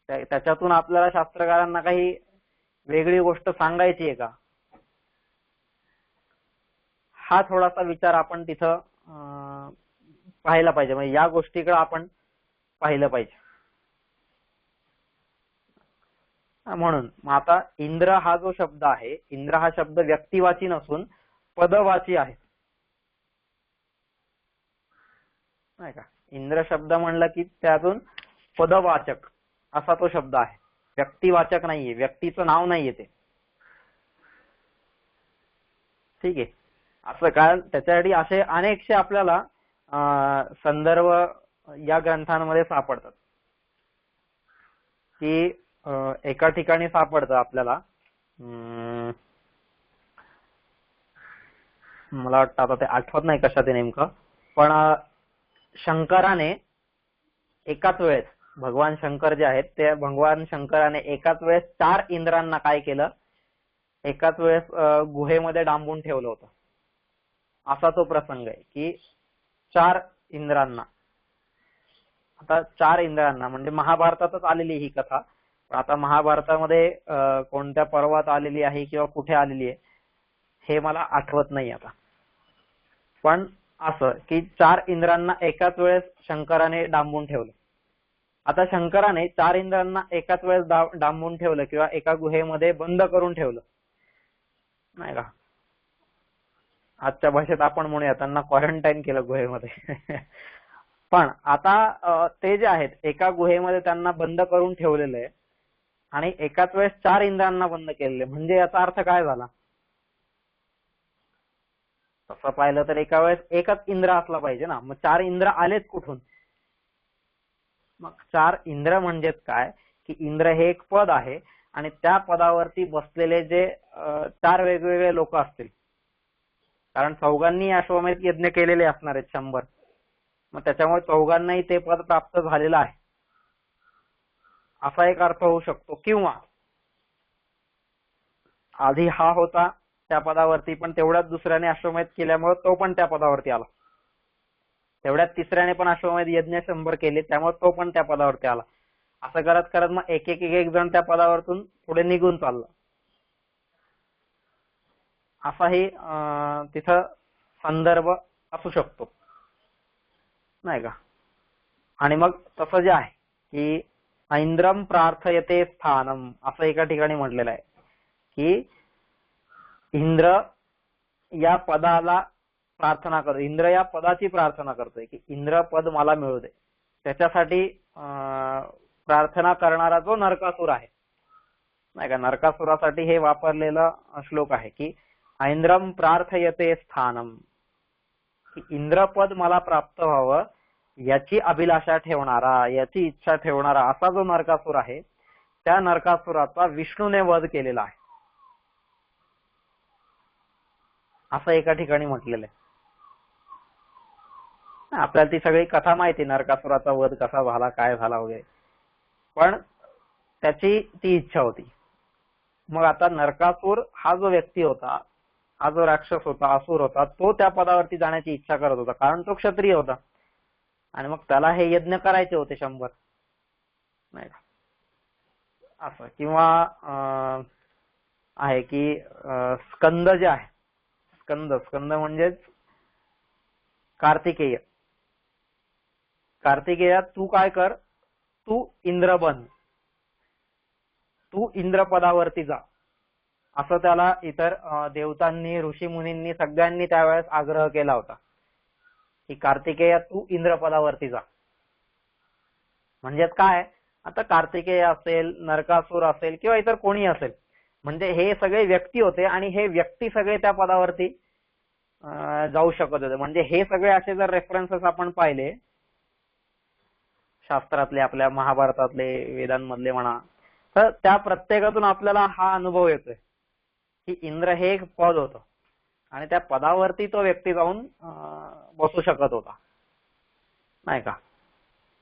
त्याच्यातून आपल्याला शास्त्रकारांना काही वेगळी गोष्ट सांगायची आहे का? हा थोडासा विचार आपण तिथं पाहायला पाहिजे. म्हणजे या गोष्टीकडे आपण पाहिलं पाहिजे. म्हणून मग आता इंद्र हा जो शब्द आहे, इंद्र हा शब्द व्यक्तिवाची नसून पदवाची आहे नाही का. इंद्र शब्द म्हणलं की त्यातून पदवाचक असा तो शब्द आहे, व्यक्तिवाचक नाहीये, व्यक्तीचं नाव नाहीये ते. ठीक आहे. असं कारण त्याच्यासाठी असे अनेकशे आपल्याला संदर्भ या ग्रंथांमध्ये सापडतात की एका ठिकाणी सापडतं आपल्याला, मला वाटतं आता ते आठवत नाही कशात ते नेमकं, पण शंकराने एकाच वेळेस, भगवान शंकर जे आहेत ते भगवान शंकराने एकाच वेळेस 4 इंद्रांना काय केलं, एकाच वेळेस गुहेमध्ये डांबून ठेवलं होतं. असा तो प्रसंग आहे की 4 इंद्रांना, आता 4 इंद्रांना म्हणजे महाभारतातच आलेली ही कथा. आता महाभारतामध्ये कोणत्या पर्वात आलेली आहे किंवा कुठे आलेली आहे हे मला आठवत नाही आता. पण असं की 4 इंद्रांना एकाच वेळेस शंकराने डांबून ठेवलं. आता शंकराने 4 इंद्रांना एकाच वेळेस डांबून ठेवलं किंवा एका गुहेमध्ये बंद करून ठेवलं, नाही का. आजच्या भाषेत आपण म्हणूया त्यांना क्वारंटाईन केलं गुहेमध्ये. पण आता ते जे आहेत एका गुहेमध्ये त्यांना बंद करून ठेवलेलं आहे आणि एकाच वेळेस 4 इंद्रांना बंद केलेले, म्हणजे याचा अर्थ काय झाला. तसं पाहिलं तर एका वेळेस एकच इंद्र असला पाहिजे ना, मग 4 इंद्र आलेच कुठून. मग 4 इंद्र म्हणजेच काय की इंद्र हे एक पद आहे आणि त्या पदावरती बसलेले जे 4 वेगवेगळे लोक असतील, कारण चौघांनी अश्वमेध यज्ञ केलेले असणार आहेत 100, मग त्याच्यामुळे चौघांनाही ते पद प्राप्त झालेलं आहे असा एक अर्थ होऊ शकतो. किंवा आधी हा होता त्या पदावरती, पण तेवढ्याच दुसऱ्याने अश्वमेध केल्यामुळे तो पण त्या पदावरती आला. तेवढ्यात तिसऱ्याने पण अश्वमेध यज्ञ 100 केले त्यामुळे तो पण त्या पदावरती आला. असं करत करत मग एक जण त्या पदावरतून पुढे निघून चालला. असाही तिथं संदर्भ असू शकतो, नाही का. आणि मग तसं जे आहे की ऐंद्रम प्रार्थयते स्थानम असं एका ठिकाणी म्हटलेलं आहे की इंद्र या पदाला प्रार्थना करतो, इंद्र या पदाची प्रार्थना करतोय की इंद्र पद मला मिळू दे. त्याच्यासाठी प्रार्थना करणारा जो नरकासुर आहे, नाही का, नरकासुरासाठी हे वापरलेला श्लोक आहे की ऐंद्रम प्रार्थयते स्थानम, की इंद्रपद मला प्राप्त व्हावं याची अभिलाषा ठेवणारा, याची इच्छा ठेवणारा असा जो नरकासुर आहे त्या नरकासुराचा विष्णूने वध केलेला आहे असं एका ठिकाणी म्हटलेलं आहे. आपल्याला ती सगळी कथा माहिती, नरकासुराचा वध कसा झाला, काय झाला वगैरे, पण त्याची ती इच्छा होती. मग आता नरकासुर हा जो व्यक्ती होता, हा जो राक्षस होता, असुर होता, तो त्या पदावरती जाण्याची इच्छा करत होता कारण तो क्षत्रिय होता आणि मग त्याला हे यज्ञ करायचे होते 100, नाही का. असं किंवा आहे की स्कंद जे आहे, स्कंद म्हणजेच कार्तिकेय. कार्तिकेया तू काय कर, तू इंद्र बन, तू इंद्रपदावरती जा असं त्याला इतर देवतांनी, ऋषी मुनींनी सगळ्यांनी त्यावेळेस आग्रह केला होता की कार्तिकेय तू इंद्रपदावरती जा. म्हणजेच काय, आता कार्तिकेय असेल, नरकासुर असेल किंवा इतर कोणी असेल, म्हणजे हे सगळे व्यक्ती होते आणि हे व्यक्ती सगळे त्या पदावरती जाऊ शकत होते. म्हणजे हे सगळे असे जर रेफरन्सेस आपण पाहिले शास्त्रातले, आपल्या महाभारतातले, वेदांमधले म्हणा, तर त्या प्रत्येकातून आपल्याला हा अनुभव येतोय की इंद्र हे एक पद होतं आणि त्या पदावरती तो व्यक्ती जाऊन बसू शकत होता, नाही का.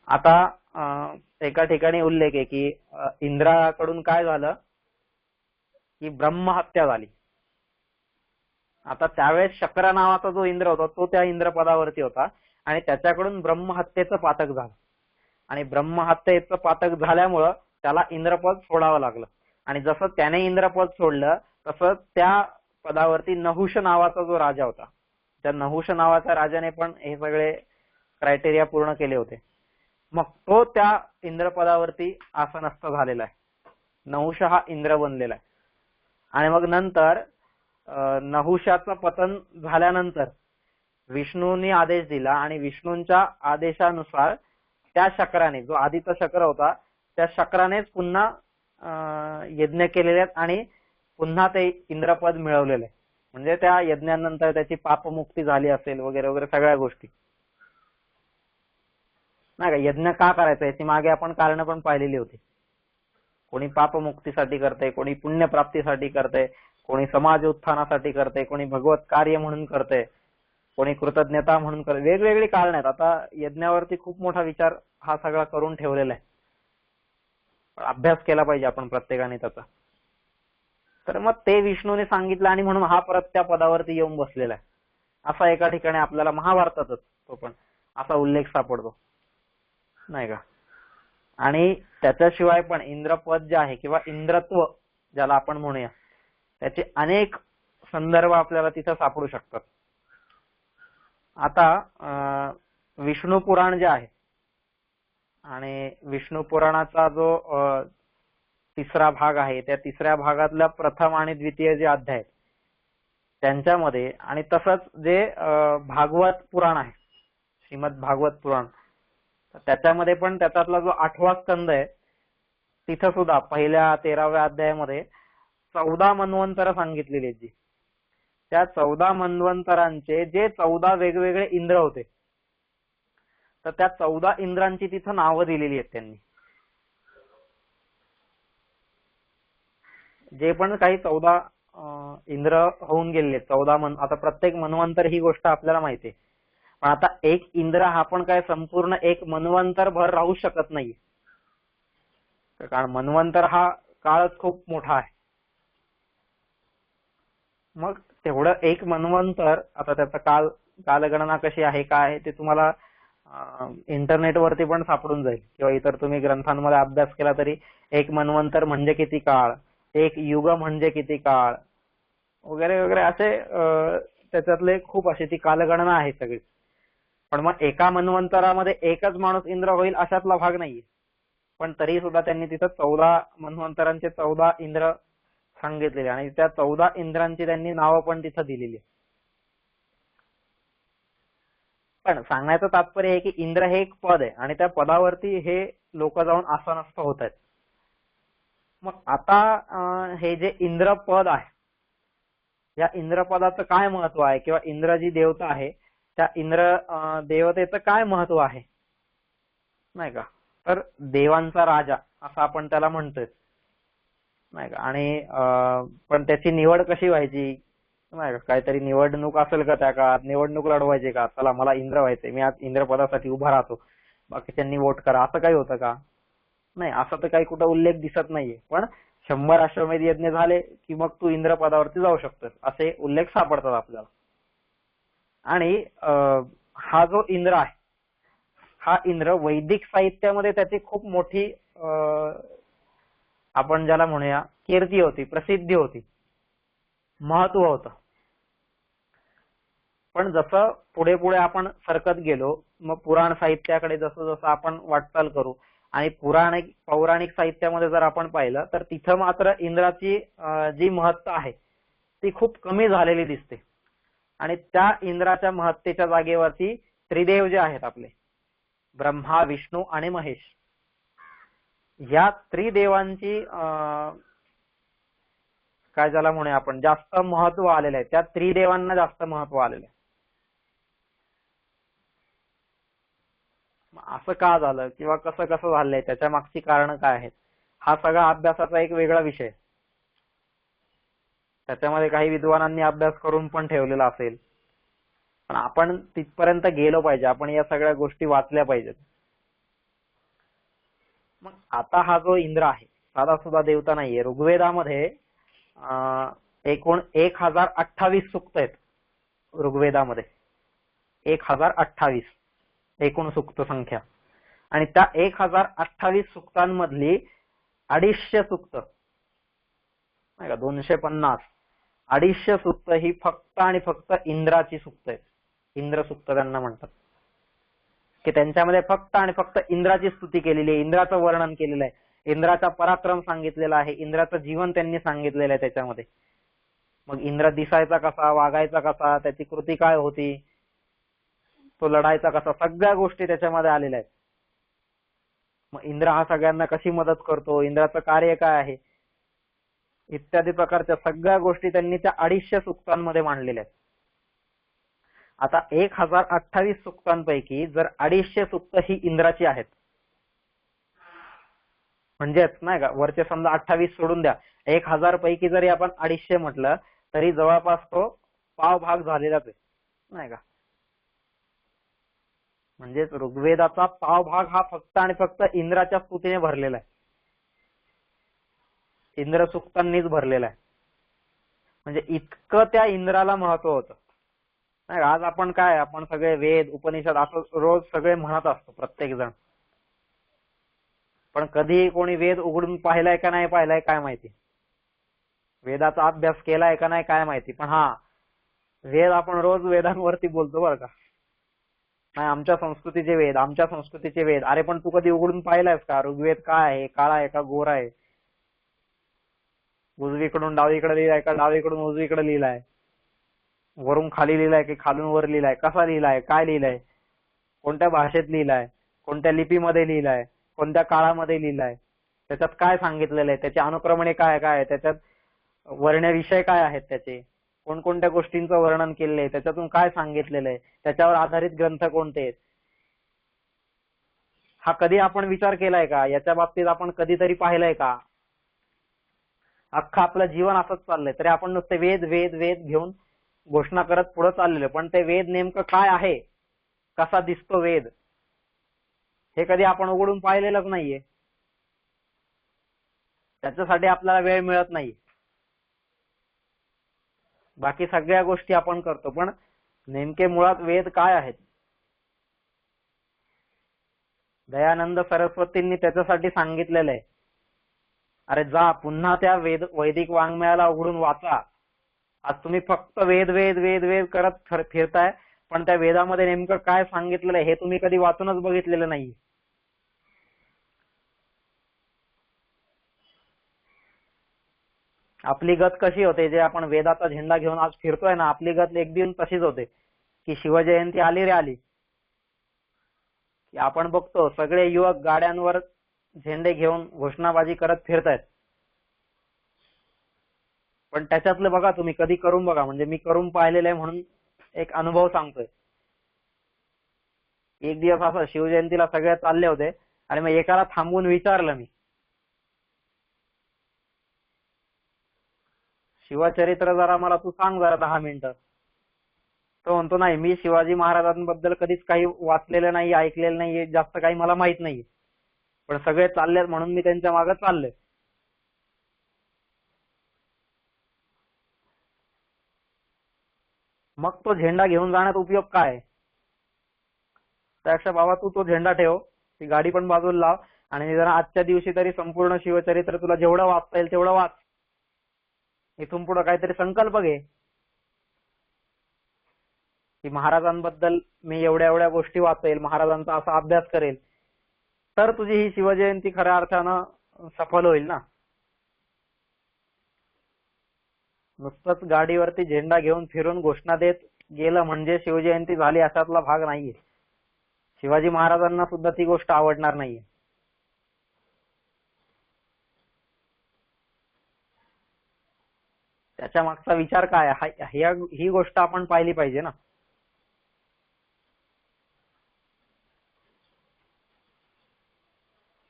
आता एका ठिकाणी उल्लेख आहे की इंद्राकडून काय झालं की ब्रह्महत्या झाली. आता त्यावेळेस शक्र नावाचा जो इंद्र होता तो त्या इंद्रपदावरती होता आणि त्याच्याकडून ब्रह्महत्येचं पातक झालं आणि ब्रह्महत्येचं पातक झाल्यामुळं त्याला इंद्रपद सोडावं लागलं. आणि जसं त्याने इंद्रपद सोडलं तसं त्या पदावरती नहुष नावाचा जो राजा होता, त्या नहुष नावाच्या राजाने पण हे सगळे क्रायटेरिया पूर्ण केले होते. मग तो त्या इंद्रपदावरती आसनस्थ झालेला आहे, नहुष हा इंद्र बनलेला आहे. आणि मग नंतर नहुषाचं पतन झाल्यानंतर विष्णूंनी आदेश दिला आणि विष्णूंच्या आदेशानुसार त्या शक्राने, जो आधीचा शक्र होता त्या शक्रानेच पुन्हा यज्ञ केलेले आहेत आणि पुन्हा ते इंद्रपद मिळवलेले. म्हणजे त्या यज्ञानंतर त्याची पापमुक्ती झाली असेल वगैरे वगैरे सगळ्या गोष्टी, नाही का. यज्ञ का करायचा याची मागे आपण कारण पण पाहिलेली होती. कोणी पापमुक्तीसाठी करते, कोणी पुण्यप्राप्तीसाठी करते, कोणी समाज उत्थानासाठी करते, कोणी भगवत कार्य म्हणून करते, कोणी कृतज्ञता म्हणून करते, वेगवेगळी कारण आहेत. आता यज्ञावरती खूप मोठा विचार हा सगळा करून ठेवलेला आहे, अभ्यास केला पाहिजे आपण प्रत्येकाने त्याचा. तर मग ते विष्णूने सांगितलं आणि म्हणून हा परत त्या पदावरती येऊन बसलेला आहे, असा एका ठिकाणी आपल्याला महाभारतातच तो पण असा उल्लेख सापडतो, नाही का. आणि त्याच्याशिवाय पण इंद्रपद जे आहे किंवा इंद्रत्व ज्याला आपण म्हणूया, त्याचे अनेक संदर्भ आपल्याला तिथं सापडू शकतात. आता विष्णू पुराण जे आहे आणि विष्णू पुराणाचा जो तिसरा भाग आहे, त्या तिसऱ्या भागातल्या प्रथम आणि द्वितीय जे अध्याय त्यांच्यामध्ये, आणि तसंच जे भागवत पुराण आहे, श्रीमद भागवत पुराण, त्याच्यामध्ये पण त्याच्यातला जो 8वा स्कंद आहे तिथं सुद्धा पहिल्या 13व्या अध्यायामध्ये 14 मन्वंतर सांगितलेली आहेत. त्या 14 मन्वंतरांचे जे 14 वेगवेगळे इंद्र होते, तर त्या 14 इंद्रांची तिथं नावं दिलेली आहेत त्यांनी. जे पण काही 14 इंद्र होऊन गेलेले, 14 आता प्रत्येक मन्वंतर ही गोष्ट आपल्याला माहिती आहे, पण आता एक इंद्र हा पण काय संपूर्ण एक मन्वंतर भर राहू शकत नाही, कारण मन्वंतर हा काळच खूप मोठा आहे. मग तेवढं एक मन्वंतर, आता त्याचा कालगणना कशी आहे काय आहे ते तुम्हाला इंटरनेटवरती पण सापडून जाईल, किंवा इतर तुम्ही ग्रंथांमध्ये अभ्यास केला तरी एक मन्वंतर म्हणजे किती काळ, एक युग म्हणजे किती काळ वगैरे वगैरे असे त्याच्यातले खूप अशी ती कालगणना आहे सगळी. पण मग एका मन्वंतरामध्ये एकच माणूस इंद्र होईल अशातला भाग नाहीये, पण तरी सुद्धा त्यांनी तिथं 14 मन्वंतरांचे 14 इंद्र सांगितलेले आणि त्या 14 इंद्रांची त्यांनी नावं पण तिथं दिलेली. पण सांगण्याचं तात्पर्य आहे की इंद्र हे एक पद आहे आणि त्या पदावरती हे लोक जाऊन आसनस्थ होत आहेत. मग आता हे जे इंद्र पद आहे, या इंद्रपदाचं काय महत्व आहे, किंवा इंद्र जी देवता आहे त्या इंद्र देवतेचं काय महत्व आहे, नाही का. तर देवांचा राजा असं आपण त्याला म्हणतोय, नाही का. आणि पण त्याची निवड कशी व्हायची, नाही का, काहीतरी निवडणूक असेल का त्या काळात, निवडणूक लढवायची का, चला मला इंद्र व्हायचंय, मी आज इंद्रपदासाठी उभा राहतो, बाकीच्यांनी वोट करा, असं काही होतं का, नाही. असं तर काही कुठं उल्लेख दिसत नाहीये. पण 100 अश्वमेध यज्ञ झाले की मग तू इंद्रपदावरती जाऊ शकतोस असे उल्लेख सापडतात आपल्याला. आणि हा जो इंद्र आहे, हा इंद्र वैदिक साहित्यामध्ये त्याची खूप मोठी आपण ज्याला म्हणूया कीर्ती होती, प्रसिद्धी होती, महत्व होतं. पण जसं पुढे पुढे आपण सरकत गेलो, मग पुराण साहित्याकडे जसं जसं आपण वाटचाल करू, आणि पौराणिक साहित्यामध्ये जर आपण पाहिलं तर तिथं मात्र इंद्राची जी महत्ता आहे ती खूप कमी झालेली दिसते. आणि त्या इंद्राच्या महत्तेच्या जागेवरती त्रिदेव जे आहेत आपले, ब्रह्मा, विष्णू आणि महेश, या त्रिदेवांची काय ज्याला म्हणूया आपण जास्त महत्व आलेलं आहे, त्या त्रिदेवांना जास्त महत्व आलेलं आहे. असं का झालं किंवा कसं कसं झालंय, त्याच्या मागची कारण काय आहेत, हा सगळा अभ्यासाचा एक वेगळा विषय. त्याच्यामध्ये काही विद्वानांनी अभ्यास करून पण ठेवलेला असेल, पण आपण तिथपर्यंत गेलो पाहिजे, आपण या सगळ्या गोष्टी वाचल्या पाहिजेत. मग आता हा जो इंद्र आहे साधा सुद्धा देवता नाहीये. ऋग्वेदामध्ये एकूण 1028 सूक्त आहेत. ऋग्वेदामध्ये 1028 एकूण सूक्त संख्या, आणि त्या 1028 सूक्तांमधली 250 सूक्त, नाही का, 250 250 सूक्त ही फक्त आणि फक्त इंद्राची सूक्त आहेत. इंद्र सूक्त त्यांना म्हणतात, की त्यांच्यामध्ये फक्त आणि फक्त इंद्राची स्तुती केलेली आहे, इंद्राचं वर्णन केलेलं आहे, इंद्राचा पराक्रम सांगितलेला आहे, इंद्राचं जीवन त्यांनी सांगितलेलं आहे त्याच्यामध्ये. मग इंद्र दिसायचा कसा, वागायचा कसा, त्याची कृती काय होती, तो लढायचा कसा, सगळ्या गोष्टी त्याच्यामध्ये आलेल्या आहेत. मग इंद्र हा सगळ्यांना कशी मदत करतो, इंद्राचं कार्य काय आहे, इत्यादी प्रकारच्या सगळ्या गोष्टी त्यांनी त्या 250 सूक्तांमध्ये मांडलेल्या आहेत. आता 1028 सूक्तांपैकी जर 250 सूक्त ही इंद्राची आहेत, म्हणजेच नाही का, वरचे समजा 28 सोडून द्या, 1000 पैकी जरी आपण 250 म्हटलं तरी जवळपास तो पाव भाग झालेलाच आहे, नाही का. म्हणजेच ऋग्वेदाचा पाव भाग हा फक्त आणि फक्त इंद्राच्या स्तुतीने भरलेला आहे, इंद्र सूक्तांनीच भरलेला आहे. म्हणजे इतकं त्या इंद्राला महत्व होतं. नाही आज आपण काय, आपण सगळे वेद उपनिषद असं रोज सगळे म्हणत असतो प्रत्येक जण, पण कधी कोणी वेद उघडून पाहिलाय का नाही पाहिलाय काय माहिती, वेदाचा अभ्यास केलाय का नाही काय माहिती. पण हा वेद आपण रोज वेदांवरती बोलतो बरं का, नाही आमच्या संस्कृतीचे वेद, आमच्या संस्कृतीचे वेद. अरे पण तू कधी उघडून पाहिलायस का ऋग्वेद काय आहे, काळा आहे का गोरा आहे, उजवीकडून डावीकडे लिहिलाय का डावीकडून उजवीकडे लिहिलाय, वरून खाली लिहिलाय की खालून वर लिहिलाय, कसा लिहिलाय, काय लिहिलाय, कोणत्या भाषेत लिहिलाय, कोणत्या लिपीमध्ये लिहिलाय, कोणत्या काळामध्ये लिहिलाय, त्याच्यात काय सांगितलेलं आहे, त्याची अनुक्रमणे काय काय आहे, त्याच्यात वर्णविषय काय आहेत, त्याचे कोणकोणत्या गोष्टींचं वर्णन केलेलं आहे, त्याच्यातून काय सांगितलेलं आहे, त्याच्यावर आधारित ग्रंथ कोणते आहेत. हा कधी आपण विचार केलाय का, याच्या बाबतीत आपण कधीतरी पाहिलंय का. अख्खं आपलं जीवन असंच चाललंय, तरी आपण नुसते वेद वेद वेद घेऊन घोषणा करत पुढे चाललेलो. पण ते वेद नेमकं काय आहे, कसा दिसतो वेद, हे कधी आपण उघडून पाहिलेलंच नाहीये. त्याच्यासाठी आपल्याला वेळ मिळत नाही. बाकी सगळ्या गोष्टी आपण करतो, पण नेमके मुळात वेद काय आहेत. दयानंद सरस्वतींनी त्याच्यासाठी सांगितलेलं आहे, अरे जा पुन्हा त्या वैदिक वाङ्मयाला उघडून वाचा. आज तुम्ही फक्त वेद वेद वेद वेद करत फिरताय, पण त्या वेदामध्ये नेमकं काय सांगितलेलं आहे हे तुम्ही कधी वाचूनच बघितलेलं नाही. आपली गत कशी होते, जे आपण वेदाचा झेंडा घेऊन आज फिरतोय ना, आपली गत एक दिन तशीच होते की शिवजयंती आली रे आली की आपण बघतो सगळे युवक गाड्यांवर झेंडे घेऊन घोषणाबाजी करत फिरतायत. पण त्याच्यातलं बघा तुम्ही कधी करून बघा, म्हणजे मी करून पाहिलेलं आहे म्हणून एक अनुभव सांगतोय. एक दिवस असं शिवजयंतीला सगळे चालले होते आणि मग एकाला थांबून विचारलं मी, शिवचरित्र जरा मला तू सांग जरा 10 मिनिटं. तो म्हणतो नाही मी शिवाजी महाराजांबद्दल कधीच काही वाचलेलं नाही, ऐकलेलं नाही, जास्त काही मला माहित नाही, पण सगळे चाललेत म्हणून मी त्यांच्या मागे चाललोय. मग तो झेंडा घेऊन जाण्यात उपयोग काय. त्यापेक्षा बाबा तू तो झेंडा ठेव, ती गाडी पण बाजूला लाव आणि जरा आजच्या दिवशी तरी संपूर्ण शिवचरित्र तुला जेवढं वाचता येईल तेवढं वाच. इथून पुढे काहीतरी संकल्प घे की महाराजांबद्दल मी एवढ्या एवढ्या गोष्टी वाचेल, महाराजांचा असा अभ्यास करेल, तर तुझी ही शिवजयंती खऱ्या अर्थानं सफल होईल ना. नुसतंच गाडीवरती झेंडा घेऊन फिरून घोषणा देत गेलं म्हणजे शिवजयंती झाली अशातला भाग नाहीये. शिवाजी महाराजांना सुद्धा ती गोष्ट आवडणार नाहीये. त्याच्या मागचा विचार काय ही गोष्ट आपण पाहिली पाहिजे ना.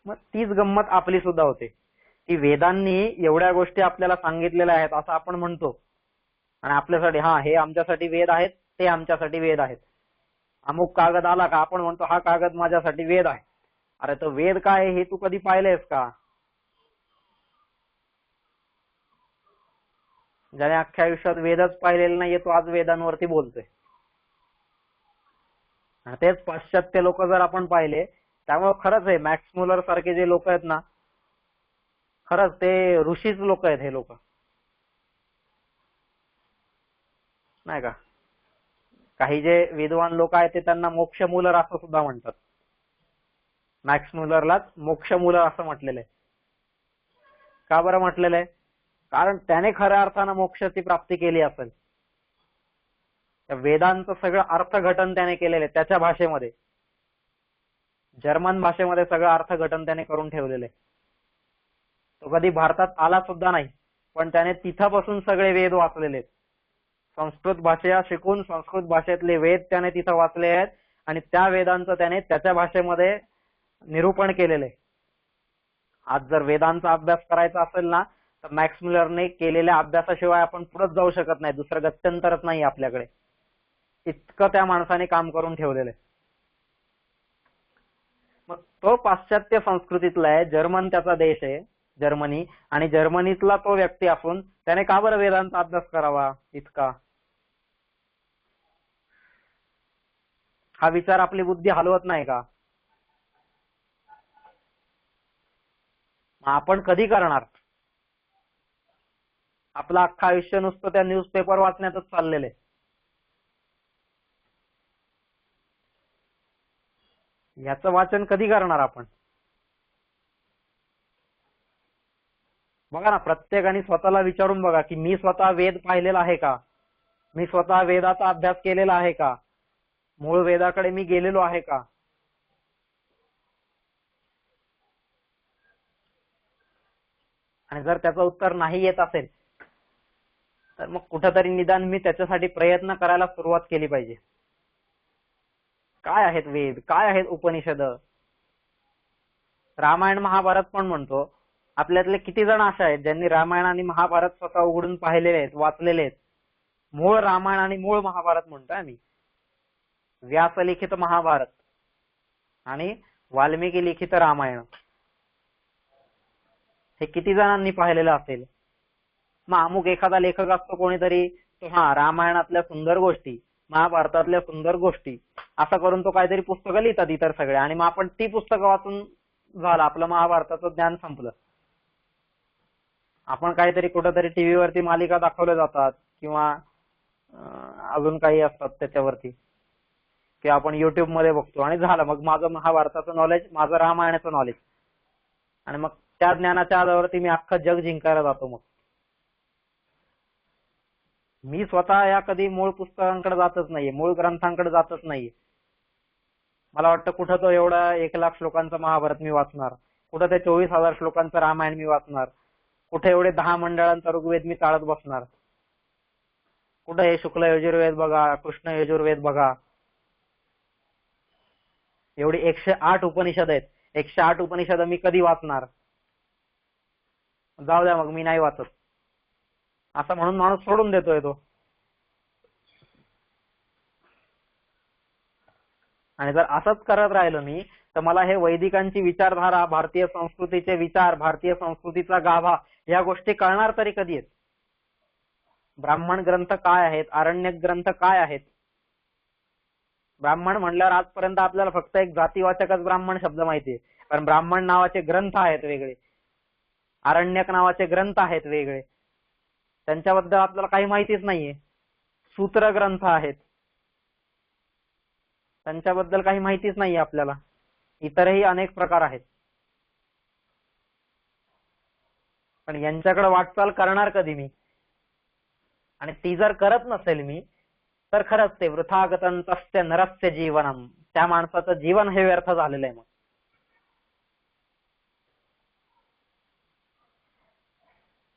मग तीच गंमत आपली सुद्धा होते की वेदांनी एवढ्या गोष्टी आपल्याला सांगितलेल्या आहेत असं आपण म्हणतो आणि आपल्यासाठी हा हे आमच्यासाठी वेद आहेत, ते आमच्यासाठी वेद आहेत. अमुक कागद आला का आपण म्हणतो हा कागद माझ्यासाठी वेद आहे. अरे तो वेद काय हे तू कधी पाहिलेस का. ज्याने अख्ख्या आयुष्यात वेदच पाहिलेला नाहीये तो आज वेदांवरती बोलतोय. तेच पाश्चात्य लोक जर आपण पाहिले, त्यामुळे खरंच आहे मॅक्स मुलर सारखे जे लोक आहेत ना, खरंच ते ऋषीच लोक आहेत हे लोक, नाही का. काही जे विद्वान लोक आहेत ते त्यांना मोक्ष मुलर असं सुद्धा म्हणतात. मॅक्स मुलरलाच मोक्ष मुलर असं म्हटलेलं आहे. का बरं म्हटलेलं आहे, कारण त्याने खऱ्या अर्थानं मोक्षाची प्राप्ती केली असेल. वेदांचं सगळं अर्थघटन त्याने केलेलं आहे त्याच्या भाषेमध्ये, जर्मन भाषेमध्ये सगळं अर्थघटन त्याने करून ठेवलेलं आहे. तो कधी भारतात आला सुद्धा नाही, पण त्याने तिथं बसून सगळे वेद वाचलेले आहेत. संस्कृत भाषा शिकून संस्कृत भाषेतले वेद त्याने तिथं वाचले आहेत आणि त्या वेदांचं त्याने त्याच्या भाषेमध्ये निरूपण केलेलं आहे. आज जर वेदांचा अभ्यास करायचा असेल ना, तर मॅक्स मुलरने केलेल्या अभ्यासाशिवाय आपण पुढेच जाऊ शकत नाही, दुसरं गत्यंतरच नाही आपल्याकडे. इतकं त्या माणसाने काम करून ठेवलेलं आहे. मग तो पाश्चात्य संस्कृतीतला आहे, जर्मन त्याचा देश आहे. जर्मनी, आणि जर्मनीतला तो व्यक्ती असून त्याने का बरं वेदांचा अभ्यास करावा इतका? हा विचार आपली बुद्धी हलवत नाही का? आपण कधी करणार? आपलं अख्खं आयुष्य नुसतं त्या न्यूजपेपर वाचण्यातच चाललेलं आहे. याचं वाचन कधी करणार आपण? बघा ना, प्रत्येकाने स्वतःला विचारून बघा की मी स्वतः वेद पाहिलेला आहे का? मी स्वतः वेदाचा अभ्यास केलेला आहे का? मूळ वेदाकडे मी गेलेलो आहे का? आणि जर त्याचं उत्तर नाही येत असेल तर मग कुठंतरी निदान मी त्याच्यासाठी प्रयत्न करायला सुरुवात केली पाहिजे. काय आहेत वेद? काय आहेत उपनिषद? रामायण महाभारत पण म्हणतो. आपल्यातले किती जण असे आहेत ज्यांनी रामायण आणि महाभारत स्वतः उघडून पाहिलेले आहेत, वाचलेले आहेत? मूळ रामायण आणि मूळ महाभारत म्हणतोय आम्ही. व्यासलिखित महाभारत आणि वाल्मिकी लिखित रामायण हे किती जणांनी पाहिलेलं असेल? मग अमुक एखादा लेखक असतो कोणीतरी, तो हा रामायणातल्या सुंदर गोष्टी, महाभारतातल्या सुंदर गोष्टी असं करून तो काहीतरी पुस्तकं लिहितात इतर सगळे, आणि मग आपण ती पुस्तकं वाचून झालं आपलं महाभारताचं ज्ञान संपलं. आपण काहीतरी कुठंतरी टीव्हीवरती मालिका दाखवल्या जातात किंवा अजून काही असतात त्याच्यावरती, की आपण युट्यूब मध्ये बघतो आणि झालं मग माझं महाभारताचं नॉलेज, माझं रामायणाचं नॉलेज, आणि मग त्या ज्ञानाच्या आधारावरती मी अख्खं जग जिंकायला जातो. मग मी स्वतः या कधी मूळ पुस्तकांकडे जातच नाहीये, मूळ ग्रंथांकडे जातच नाहीये. मला वाटतं कुठं तो एवढा 1,00,000 श्लोकांचं महाभारत मी वाचणार, कुठं ते 24,000 श्लोकांचं रामायण मी वाचणार, कुठे एवढे 10 मंडळांचा ऋग्वेद मी चाळत बसणार, कुठं हे शुक्ल यजुर्वेद बघा, कृष्ण यजुर्वेद बघा, एवढी 108 उपनिषद आहेत, 108 उपनिषद मी कधी वाचणार? जाऊ द्या मग मी नाही वाचत असं म्हणून माणूस सोडून देतोय तो. आणि जर असंच करत राहिलो मी तर मला हे वैदिकांची विचारधारा, भारतीय संस्कृतीचे विचार, भारतीय संस्कृतीचा गाभा या गोष्टी कळणार तरी कधी आहेत? ब्राह्मण ग्रंथ काय आहेत? आरण्यक ग्रंथ काय आहेत? ब्राह्मण म्हणल्यावर आजपर्यंत आपल्याला फक्त एक जातीवाचकच ब्राह्मण शब्द माहितीये, पण ब्राह्मण नावाचे ग्रंथ आहेत वेगळे, आरण्यक नावाचे ग्रंथ आहेत वेगळे, त्यांच्याबद्दल आपल्याला काही माहितीच नाहीये. सूत्र ग्रंथ आहेत, त्यांच्याबद्दल काही माहितीच नाहीये आपल्याला. इतरही अनेक प्रकार आहेत, पण यांच्याकडे वाटचाल करणार कधी मी? आणि ती जर करत नसेल मी तर खरंच ते वृथागतं तस्य नरस्य जीवनम, त्या माणसाचं जीवन हे व्यर्थ झालेलं आहे. मग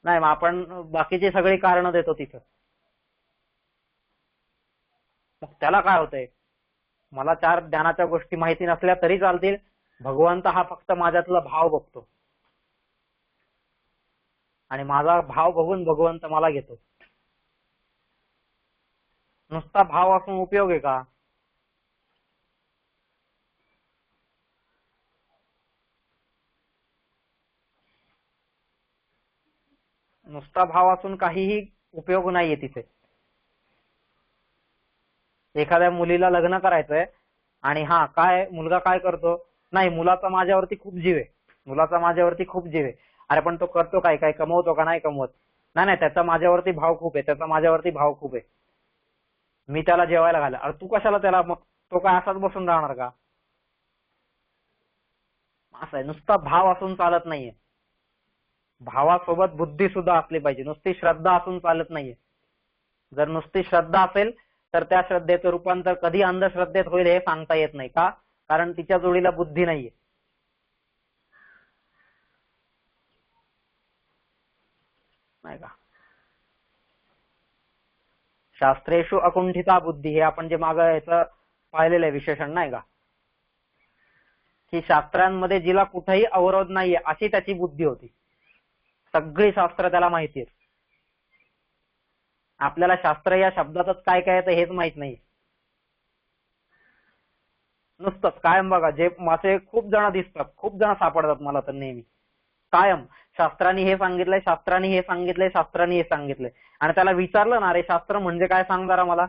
नाही, मग आपण बाकीची सगळी कारणं देतो तिथं. मग त्याला काय होतंय? मला 4 ज्ञानाच्या गोष्टी माहिती नसल्या तरी चालतील, भगवंत हा फक्त माझ्यातला भाव बघतो आणि माझा भाव बघून भगवंत मला घेतो. नुसता भाव असून उपयोग आहे का? नुसता भाव असून काहीही उपयोग नाहीये तिथे. एखाद्या मुलीला लग्न करायचंय आणि काय मुलगा काय करतो? नाही, मुलाचा माझ्यावरती खूप जीव आहे, मुलाचा माझ्यावरती खूप जीव आहे. अरे पण तो करतो काय? काय कमवतो का? नाही कमवत. नाही नाही, त्याचा माझ्यावरती भाव खूप आहे, त्याचा माझ्यावरती भाव खूप आहे, मी त्याला जेवायला घाला. अरे तू कशाला त्याला? मग तो काय असाच बसून राहणार का? असं आहे, नुसता भाव असून चालत नाहीये, भावासोबत बुद्धी सुद्धा असली पाहिजे. नुसती श्रद्धा असून चालत नाहीये. जर नुसती श्रद्धा असेल तर त्या श्रद्धेचं रूपांतर कधी अंधश्रद्धेत होईल हे सांगता येत नाही. का? कारण तिच्या जोडीला बुद्धी नाहीये. नाही का? शास्त्रेषु अकुंठिता बुद्धी, हे आपण जे मागं याचं पाहिलेलं आहे विशेषण, नाही का? की शास्त्रांमध्ये जिला कुठेही अवरोध नाहीये अशी त्याची बुद्धी होती. सगळी शास्त्र त्याला माहिती आहेत. आपल्याला शास्त्र या शब्दातच काय काय येतं हेच माहित नाही. नुसतंच कायम बघा, जे मासे खूप जण दिसतात, खूप जण सापडतात मला तर नेहमी कायम शास्त्रांनी हे सांगितलंय, शास्त्रांनी हे सांगितलंय, शास्त्रांनी हे सांगितलंय, आणि त्याला विचारलं ना, अरे शास्त्र म्हणजे काय सांग जरा मला,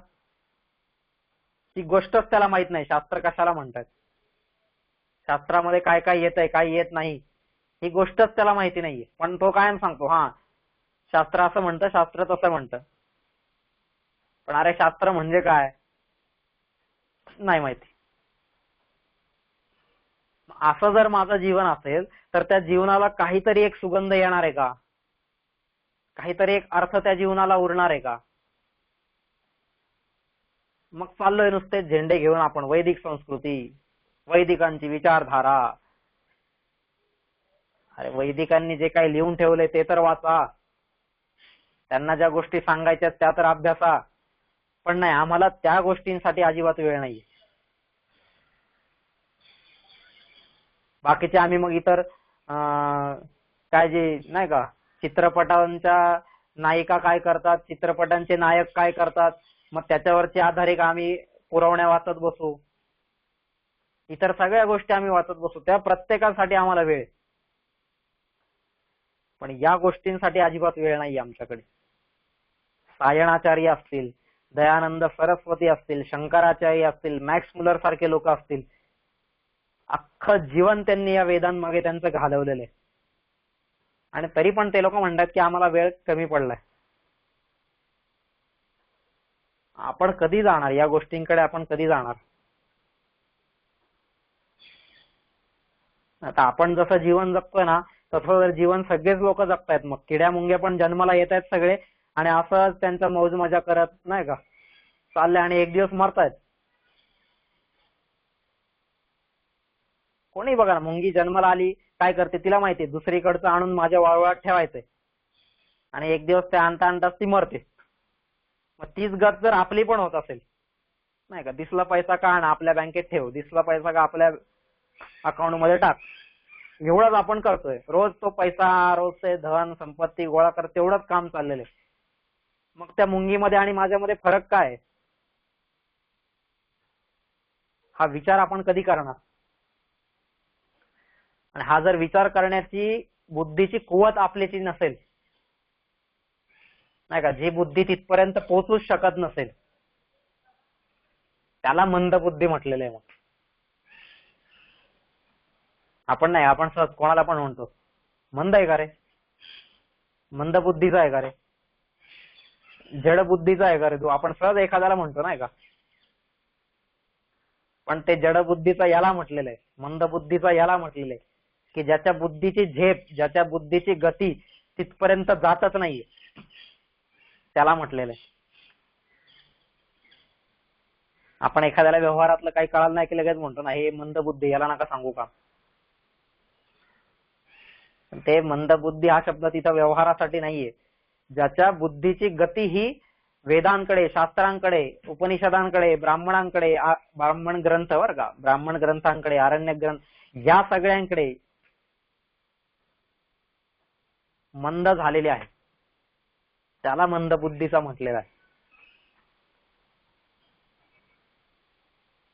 ती गोष्टच त्याला माहित नाही. शास्त्र कशाला म्हणतात, शास्त्रामध्ये काय काय येतंय, काय येत नाही, ही गोष्टच त्याला माहिती नाहीये. पण तो काय सांगतो, हा शास्त्र असं म्हणतं, शास्त्र तसं म्हणतं. पण अरे शास्त्र म्हणजे काय नाही माहिती. असं जर माझं जीवन असेल तर त्या जीवनाला काहीतरी एक सुगंध येणार आहे का, काहीतरी एक अर्थ त्या जीवनाला उरणार आहे का? मग चाललोय नुसते झेंडे घेऊन आपण, वैदिक संस्कृती, वैदिकांची विचारधारा. अरे वैदिकांनी जे काही लिहून ठेवलंय ते तर वाचा, त्यांना ज्या गोष्टी सांगायच्या त्या तर अभ्यासा. पण नाही, आम्हाला त्या गोष्टींसाठी अजिबात वेळ नाही. बाकीचे आम्ही मग इतर काय जे नाही का, चित्रपटांच्या नायिका काय करतात, चित्रपटांचे नायक काय करतात, मग त्याच्यावरचे आधारित आम्ही पुरवण्या वाचत बसू, इतर सगळ्या गोष्टी आम्ही वाचत बसू. त्या प्रत्येकासाठी आम्हाला वेळ, पण या गोष्टींसाठी अजिबात वेळ नाही आमच्याकडे. सायणाचार्य असतील, दयानंद सरस्वती असतील, शंकराचार्य असतील, मॅक्स मुलर सारखे लोक असतील, अख्खं जीवन त्यांनी या वेदांमागे त्यांचं घालवलेलं आहे, आणि तरी पण ते लोक म्हणतात की आम्हाला वेळ कमी पडलाय. आपण कधी जाणार या गोष्टींकडे, आपण कधी जाणार? आता आपण जसं जीवन जगतोय ना, तसं जर जीवन सगळेच लोक जगतायत, मग किड्या मुंग्या पण जन्माला येत आहेत सगळे, आणि असं त्यांचा मौज मजा करत नाही का चाललंय, आणि एक दिवस मरतायत. कोणी बघा ना, मुंगी जन्माला आली काय करते तिला माहिती, दुसरीकडचं आणून माझ्या वाळवळात ठेवायचंय, आणि एक दिवस ते आणता आणताच ती मरते. मग तीच गत जर आपली पण होत असेल नाही का, दिसला पैसा का आण आपल्या बँकेत ठेव, दिसला पैसा का आपल्या अकाउंट मध्ये टाक, एवढंच आपण करतोय. रोज तो पैसा, रोज ते धन संपत्ती गोळा कर, तेवढंच काम चाललेलं आहे. मग त्या मुंगीमध्ये आणि माझ्यामध्ये फरक काय आहे? हा विचार आपण कधी करणार? आणि हा जर विचार करण्याची बुद्धीची कुवत आपल्याची नसेल नाही का, जी बुद्धी तिथपर्यंत पोहोचूच शकत नसेल, त्याला मंद बुद्धी म्हटलेलं आहे. मग आपण नाही, आपण सहज कोणाला पण म्हणतो मंद आहे का रे, मंद बुद्धीचा आहे का रे, जड बुद्धीचा आहे का रे तू, आपण सहज एखाद्याला म्हणतो नाही का. पण ते जड बुद्धीचा याला म्हटलेलं आहे, मंद बुद्धीचा याला म्हटलेलं आहे, की ज्याच्या बुद्धीची झेप, ज्याच्या बुद्धीची गती तिथपर्यंत जातच नाहीये, त्याला म्हटलेलं आहे. आपण एखाद्याला व्यवहारातलं काही कळालं नाही की लगेच म्हणतो ना, हे मंद बुद्धी, याला नका सांगू का. ते मंद बुद्धी हा शब्द तिथं व्यवहारासाठी नाहीये. ज्याच्या बुद्धीची गती ही वेदांकडे, शास्त्रांकडे, उपनिषदांकडे, ब्राह्मणांकडे, ब्राह्मण ग्रंथ बर का, ब्राह्मण ग्रंथांकडे, आरण्यक ग्रंथ, या सगळ्यांकडे मंद झालेले आहे, त्याला मंद बुद्धीचा म्हटलेला आहे.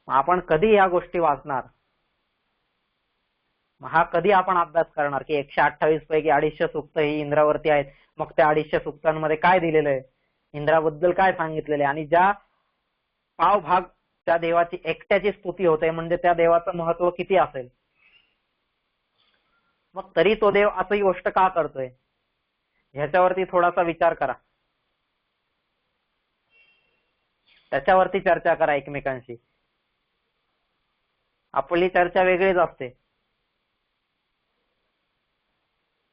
आपण कधी या गोष्टी वाचणार? हा कधी आपण अभ्यास करणार की 128 पैकी 250 सूक्त ही इंद्रावरती आहेत, मग त्या 250 सूक्तांमध्ये काय दिलेलं आहे, इंद्राबद्दल काय सांगितलेलं आहे, आणि ज्या पावभाग त्या देवाची एकट्याची स्तुती होते, म्हणजे त्या देवाचं महत्व किती असेल. मग तरी तो देव असं गोष्ट का करतोय, ह्याच्यावरती थोडासा विचार करा, त्याच्यावरती चर्चा करा एकमेकांशी. आपली चर्चा वेगळीच असते.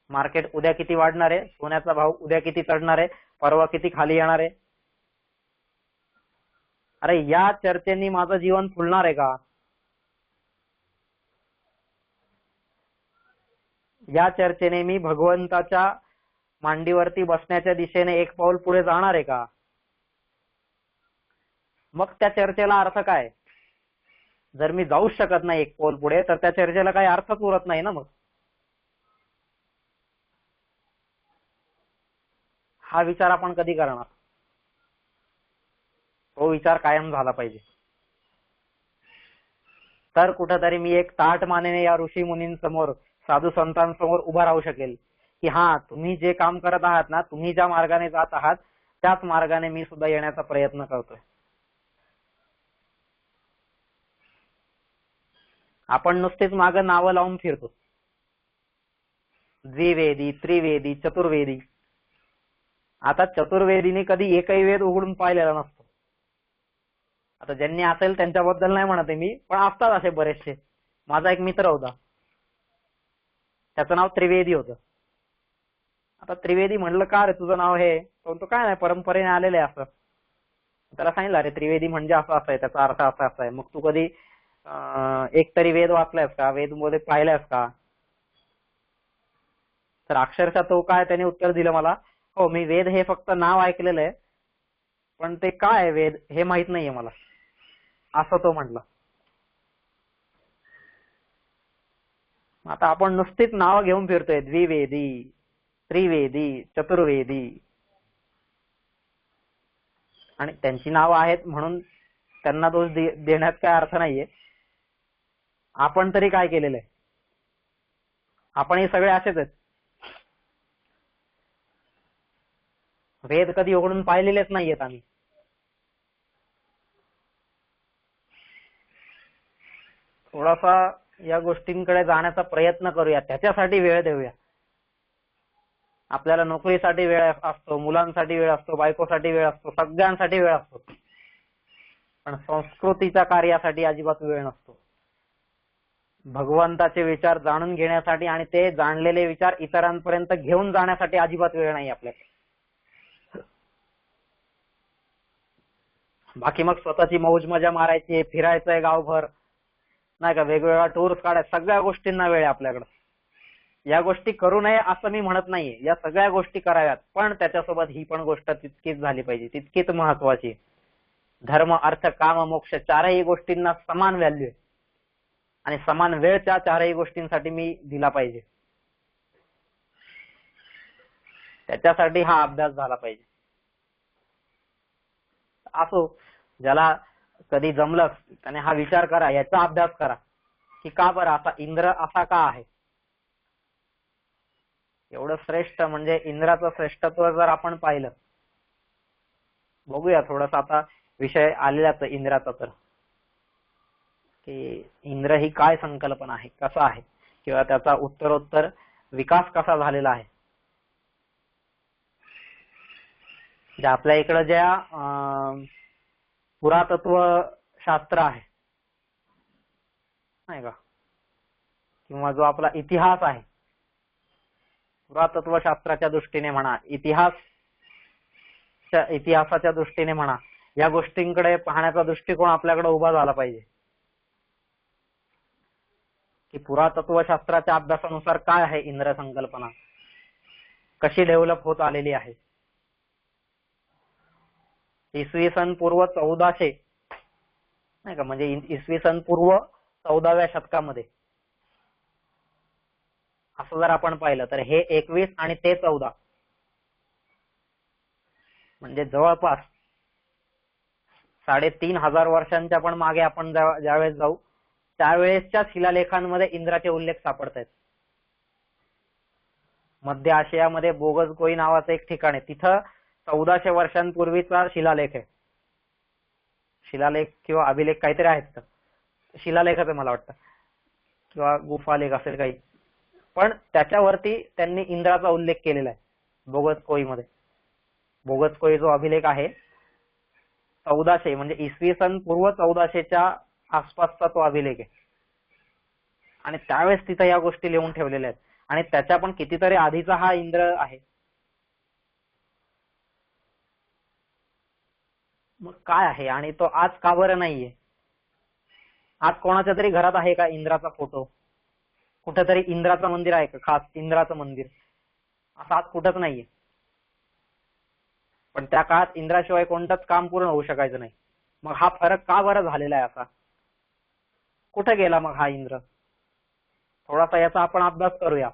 मार्केट उद्या किती वाढणार आहे, सोन्याचा भाव उद्या किती चढणार आहे, परवा किती खाली येणार आहे, अरे या चर्चेनी माझं जीवन फुलणार आहे का? या चर्चेने मी भगवंताच्या मांडीवरती बसण्याच्या दिशेने एक पाऊल पुढे जाणार आहे का? मग त्या चर्चेला अर्थ काय? जर मी जाऊच शकत नाही एक पाऊल पुढे, तर त्या चर्चेला काही अर्थच उरत नाही ना. मग हा विचार आपण कधी करणार? तो विचार कायम झाला पाहिजे. तर कुठेतरी मी एक ताठ मानेने या ऋषी मुनींसमोर, साधू संतांसमोर उभा राहू शकेल की हा तुम्ही जे काम करत आहात ना, तुम्ही ज्या मार्गाने जात आहात त्याच मार्गाने मी सुद्धा येण्याचा प्रयत्न करतोय. आपण नुसतेच मागं नावं लावून फिरतो. द्विवेदी, त्रिवेदी, चतुर्वेदी. आता चतुर्वेदीने कधी एकही वेद उघडून पाहिलेला नसतो. आता ज्यांनी असेल त्यांच्याबद्दल नाही म्हणत मी, पण असतात असे बरेचसे. माझा एक मित्र होता, त्याचं नाव त्रिवेदी होतं. आता त्रिवेदी म्हणलं का रे तुझं नाव हे? तो काय नाही, परंपरेने आलेलं आहे असं. त्याला सांगितलं अरे त्रिवेदी म्हणजे असं असं आहे, त्याचा अर्थ असा असा आहे. मग तू कधी एक तरी वेद वाचलायस का, वेद मध्ये पाहिलायस का? तर अक्षरशः तो काय त्याने उत्तर दिलं मला, हो मी वेद हे फक्त नाव ऐकलेलं आहे, पण ते काय आहे वेद हे माहित नाहीये मला, असं तो म्हटला. आता आपण नुसतीच नावं घेऊन फिरतोय, द्विवेदी, त्रिवेदी, चतुर्वेदी, आणि त्यांची नावं आहेत म्हणून त्यांना दोष देण्यात काय अर्थ नाहीये. आपण तरी काय केलेलं आहे? आपण हे सगळे असेच आहेत. वेद कधी उघडून पाहिलेलेच नाहीयेत आम्ही. थोडासा या गोष्टींकडे जाण्याचा प्रयत्न करूया, त्याच्यासाठी वेळ देऊया. आपल्याला नोकरीसाठी वेळ असतो, मुलांसाठी वेळ असतो, बायकोसाठी वेळ असतो, सगळ्यांसाठी वेळ असतो, पण संस्कृतीच्या कार्यासाठी अजिबात वेळ नसतो. भगवंताचे विचार जाणून घेण्यासाठी आणि ते जाणलेले विचार इतरांपर्यंत घेऊन जाण्यासाठी अजिबात वेळ नाही आपल्याकडे. बाकी मग स्वतःची मौज मजा मारायची, फिरायचंय गावभर, नाही का, वेगवेगळ्या टूर्स काढायचे, सगळ्या गोष्टींना वेळ आहे आपल्याकडे. या गोष्टी करू नये असं मी म्हणत नाहीये, या सगळ्या गोष्टी कराव्यात, पण त्याच्यासोबत ही पण गोष्ट तितकीच झाली पाहिजे, तितकीच महत्वाची. धर्म, अर्थ, काम, मोक्ष चारही गोष्टींना समान व्हॅल्यू आहे आणि समान वेळ त्या चारही गोष्टींसाठी मी दिला पाहिजे. त्याच्यासाठी हा अभ्यास झाला पाहिजे. असो, ज्याला कधी जमलं त्याने हा विचार करा, याचा अभ्यास करा की का बरं असा इंद्र असा का आहे. एवढं श्रेष्ठ म्हणजे इंद्राचं श्रेष्ठत्व जर आपण पाहिलं, बघूया थोडस आता विषय आलेलाच इंद्राचा, तर की इंद्र ही काय संकल्पना आहे, कसा आहे, किंवा त्याचा उत्तरोत्तर विकास कसा झालेला आहे. आपल्या इकडं ज्या पुरातत्व शास्त्र आहे नाही का, किंवा जो आपला इतिहास आहे, पुरातत्व शास्त्राच्या दृष्टीने म्हणा, इतिहासाच्या दृष्टीने म्हणा, या गोष्टींकडे पाहण्याचा दृष्टिकोन आपल्याकडे उभा झाला पाहिजे की पुरातत्व शास्त्राच्या अभ्यासानुसार काय आहे इंद्र संकल्पना, कशी डेव्हलप होत आलेली आहे. इसवी सन पूर्व 1400 नाही का, म्हणजे इसवी सन पूर्व 14व्या शतकामध्ये असं जर आपण पाहिलं तर हे 21 आणि ते 14 म्हणजे जवळपास 3500 वर्षांच्या पण मागे आपण ज्यावेळेस जाऊ त्यावेळेसच्या शिलालेखांमध्ये इंद्राचे उल्लेख सापडत आहेत. मध्य आशियामध्ये बोगसगोई नावाचं एक ठिकाण आहे, तिथं 1400 वर्षांपूर्वीचा शिलालेख आहे. शिलालेख किंवा अभिलेख काहीतरी आहेत, शिलालेखच आहे मला वाटतं, किंवा गुफालेख असेल काही, पण त्याच्यावरती त्यांनी इंद्राचा उल्लेख केलेला आहे बोगसकोईमध्ये. बोगसकोई जो अभिलेख आहे 1400 म्हणजे इसवी सन पूर्व 1400च्या आसपासचा तो अभिलेख आहे, आणि त्यावेळेस तिथं या गोष्टी लिहून ठेवलेल्या आहेत, आणि त्याच्या पण कितीतरी आधीचा हा इंद्र आहे. मग काय आहे, आणि तो आज का बरं नाहीये? आज कोणाच्या तरी घरात आहे का इंद्राचा फोटो? कुठेतरी इंद्राचं मंदिर आहे का, खास इंद्राचं मंदिर? असं आज कुठंच नाहीये. पण त्या काळात इंद्राशिवाय कोणतंच काम पूर्ण होऊ शकायचं नाही. मग हा फरक का बरं झालेला आहे असा? कुठे गेला मग हा इंद्र? थोडासा याचा आपण अभ्यास करूया.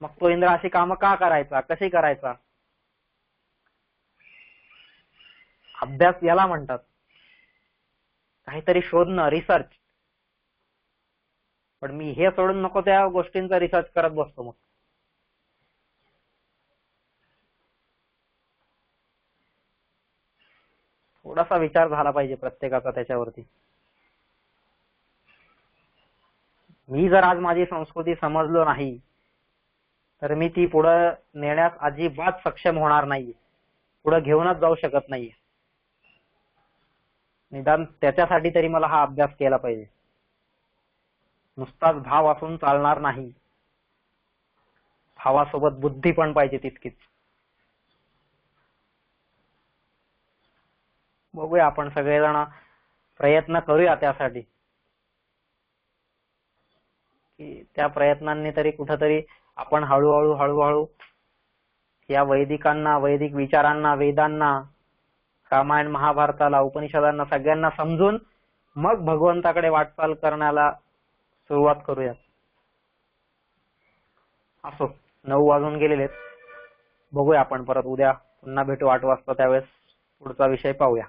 मग तो इंद्र अशी कामं का करायचा, कशी करायचा? अभ्यास याला म्हणतात, काहीतरी शोधणं, रिसर्च. पण मी हे सोडून नको त्या गोष्टींचा रिसर्च करत बसतो. मग थोडासा विचार झाला पाहिजे प्रत्येकाचा त्याच्यावरती. मी जर आज माझी संस्कृती समजलो नाही तर मी ती पुढे नेण्यास अजिबात सक्षम होणार नाहीये, पुढे घेऊनच जाऊ शकत नाहीये. निदान त्याच्यासाठी तरी मला हा अभ्यास केला पाहिजे. नुसताच भाव असून चालणार नाही, भावासोबत बुद्धी पण पाहिजे तितकीच. बघूया, आपण सगळेजण प्रयत्न करूया त्यासाठी, की त्या प्रयत्नांनी तरी कुठंतरी आपण हळूहळू या वैदिकांना, वैदिक विचारांना, वेदांना, रामायण महाभारताला, उपनिषदांना सगळ्यांना समजून मग भगवंताकडे वाटचाल करण्याला सुरुवात करूया. असो, 9 वाजून गेलेले. बघूया आपण परत उद्या पुन्हा भेटू 8 वाजता, त्यावेळेस पुढचा विषय पाहूया.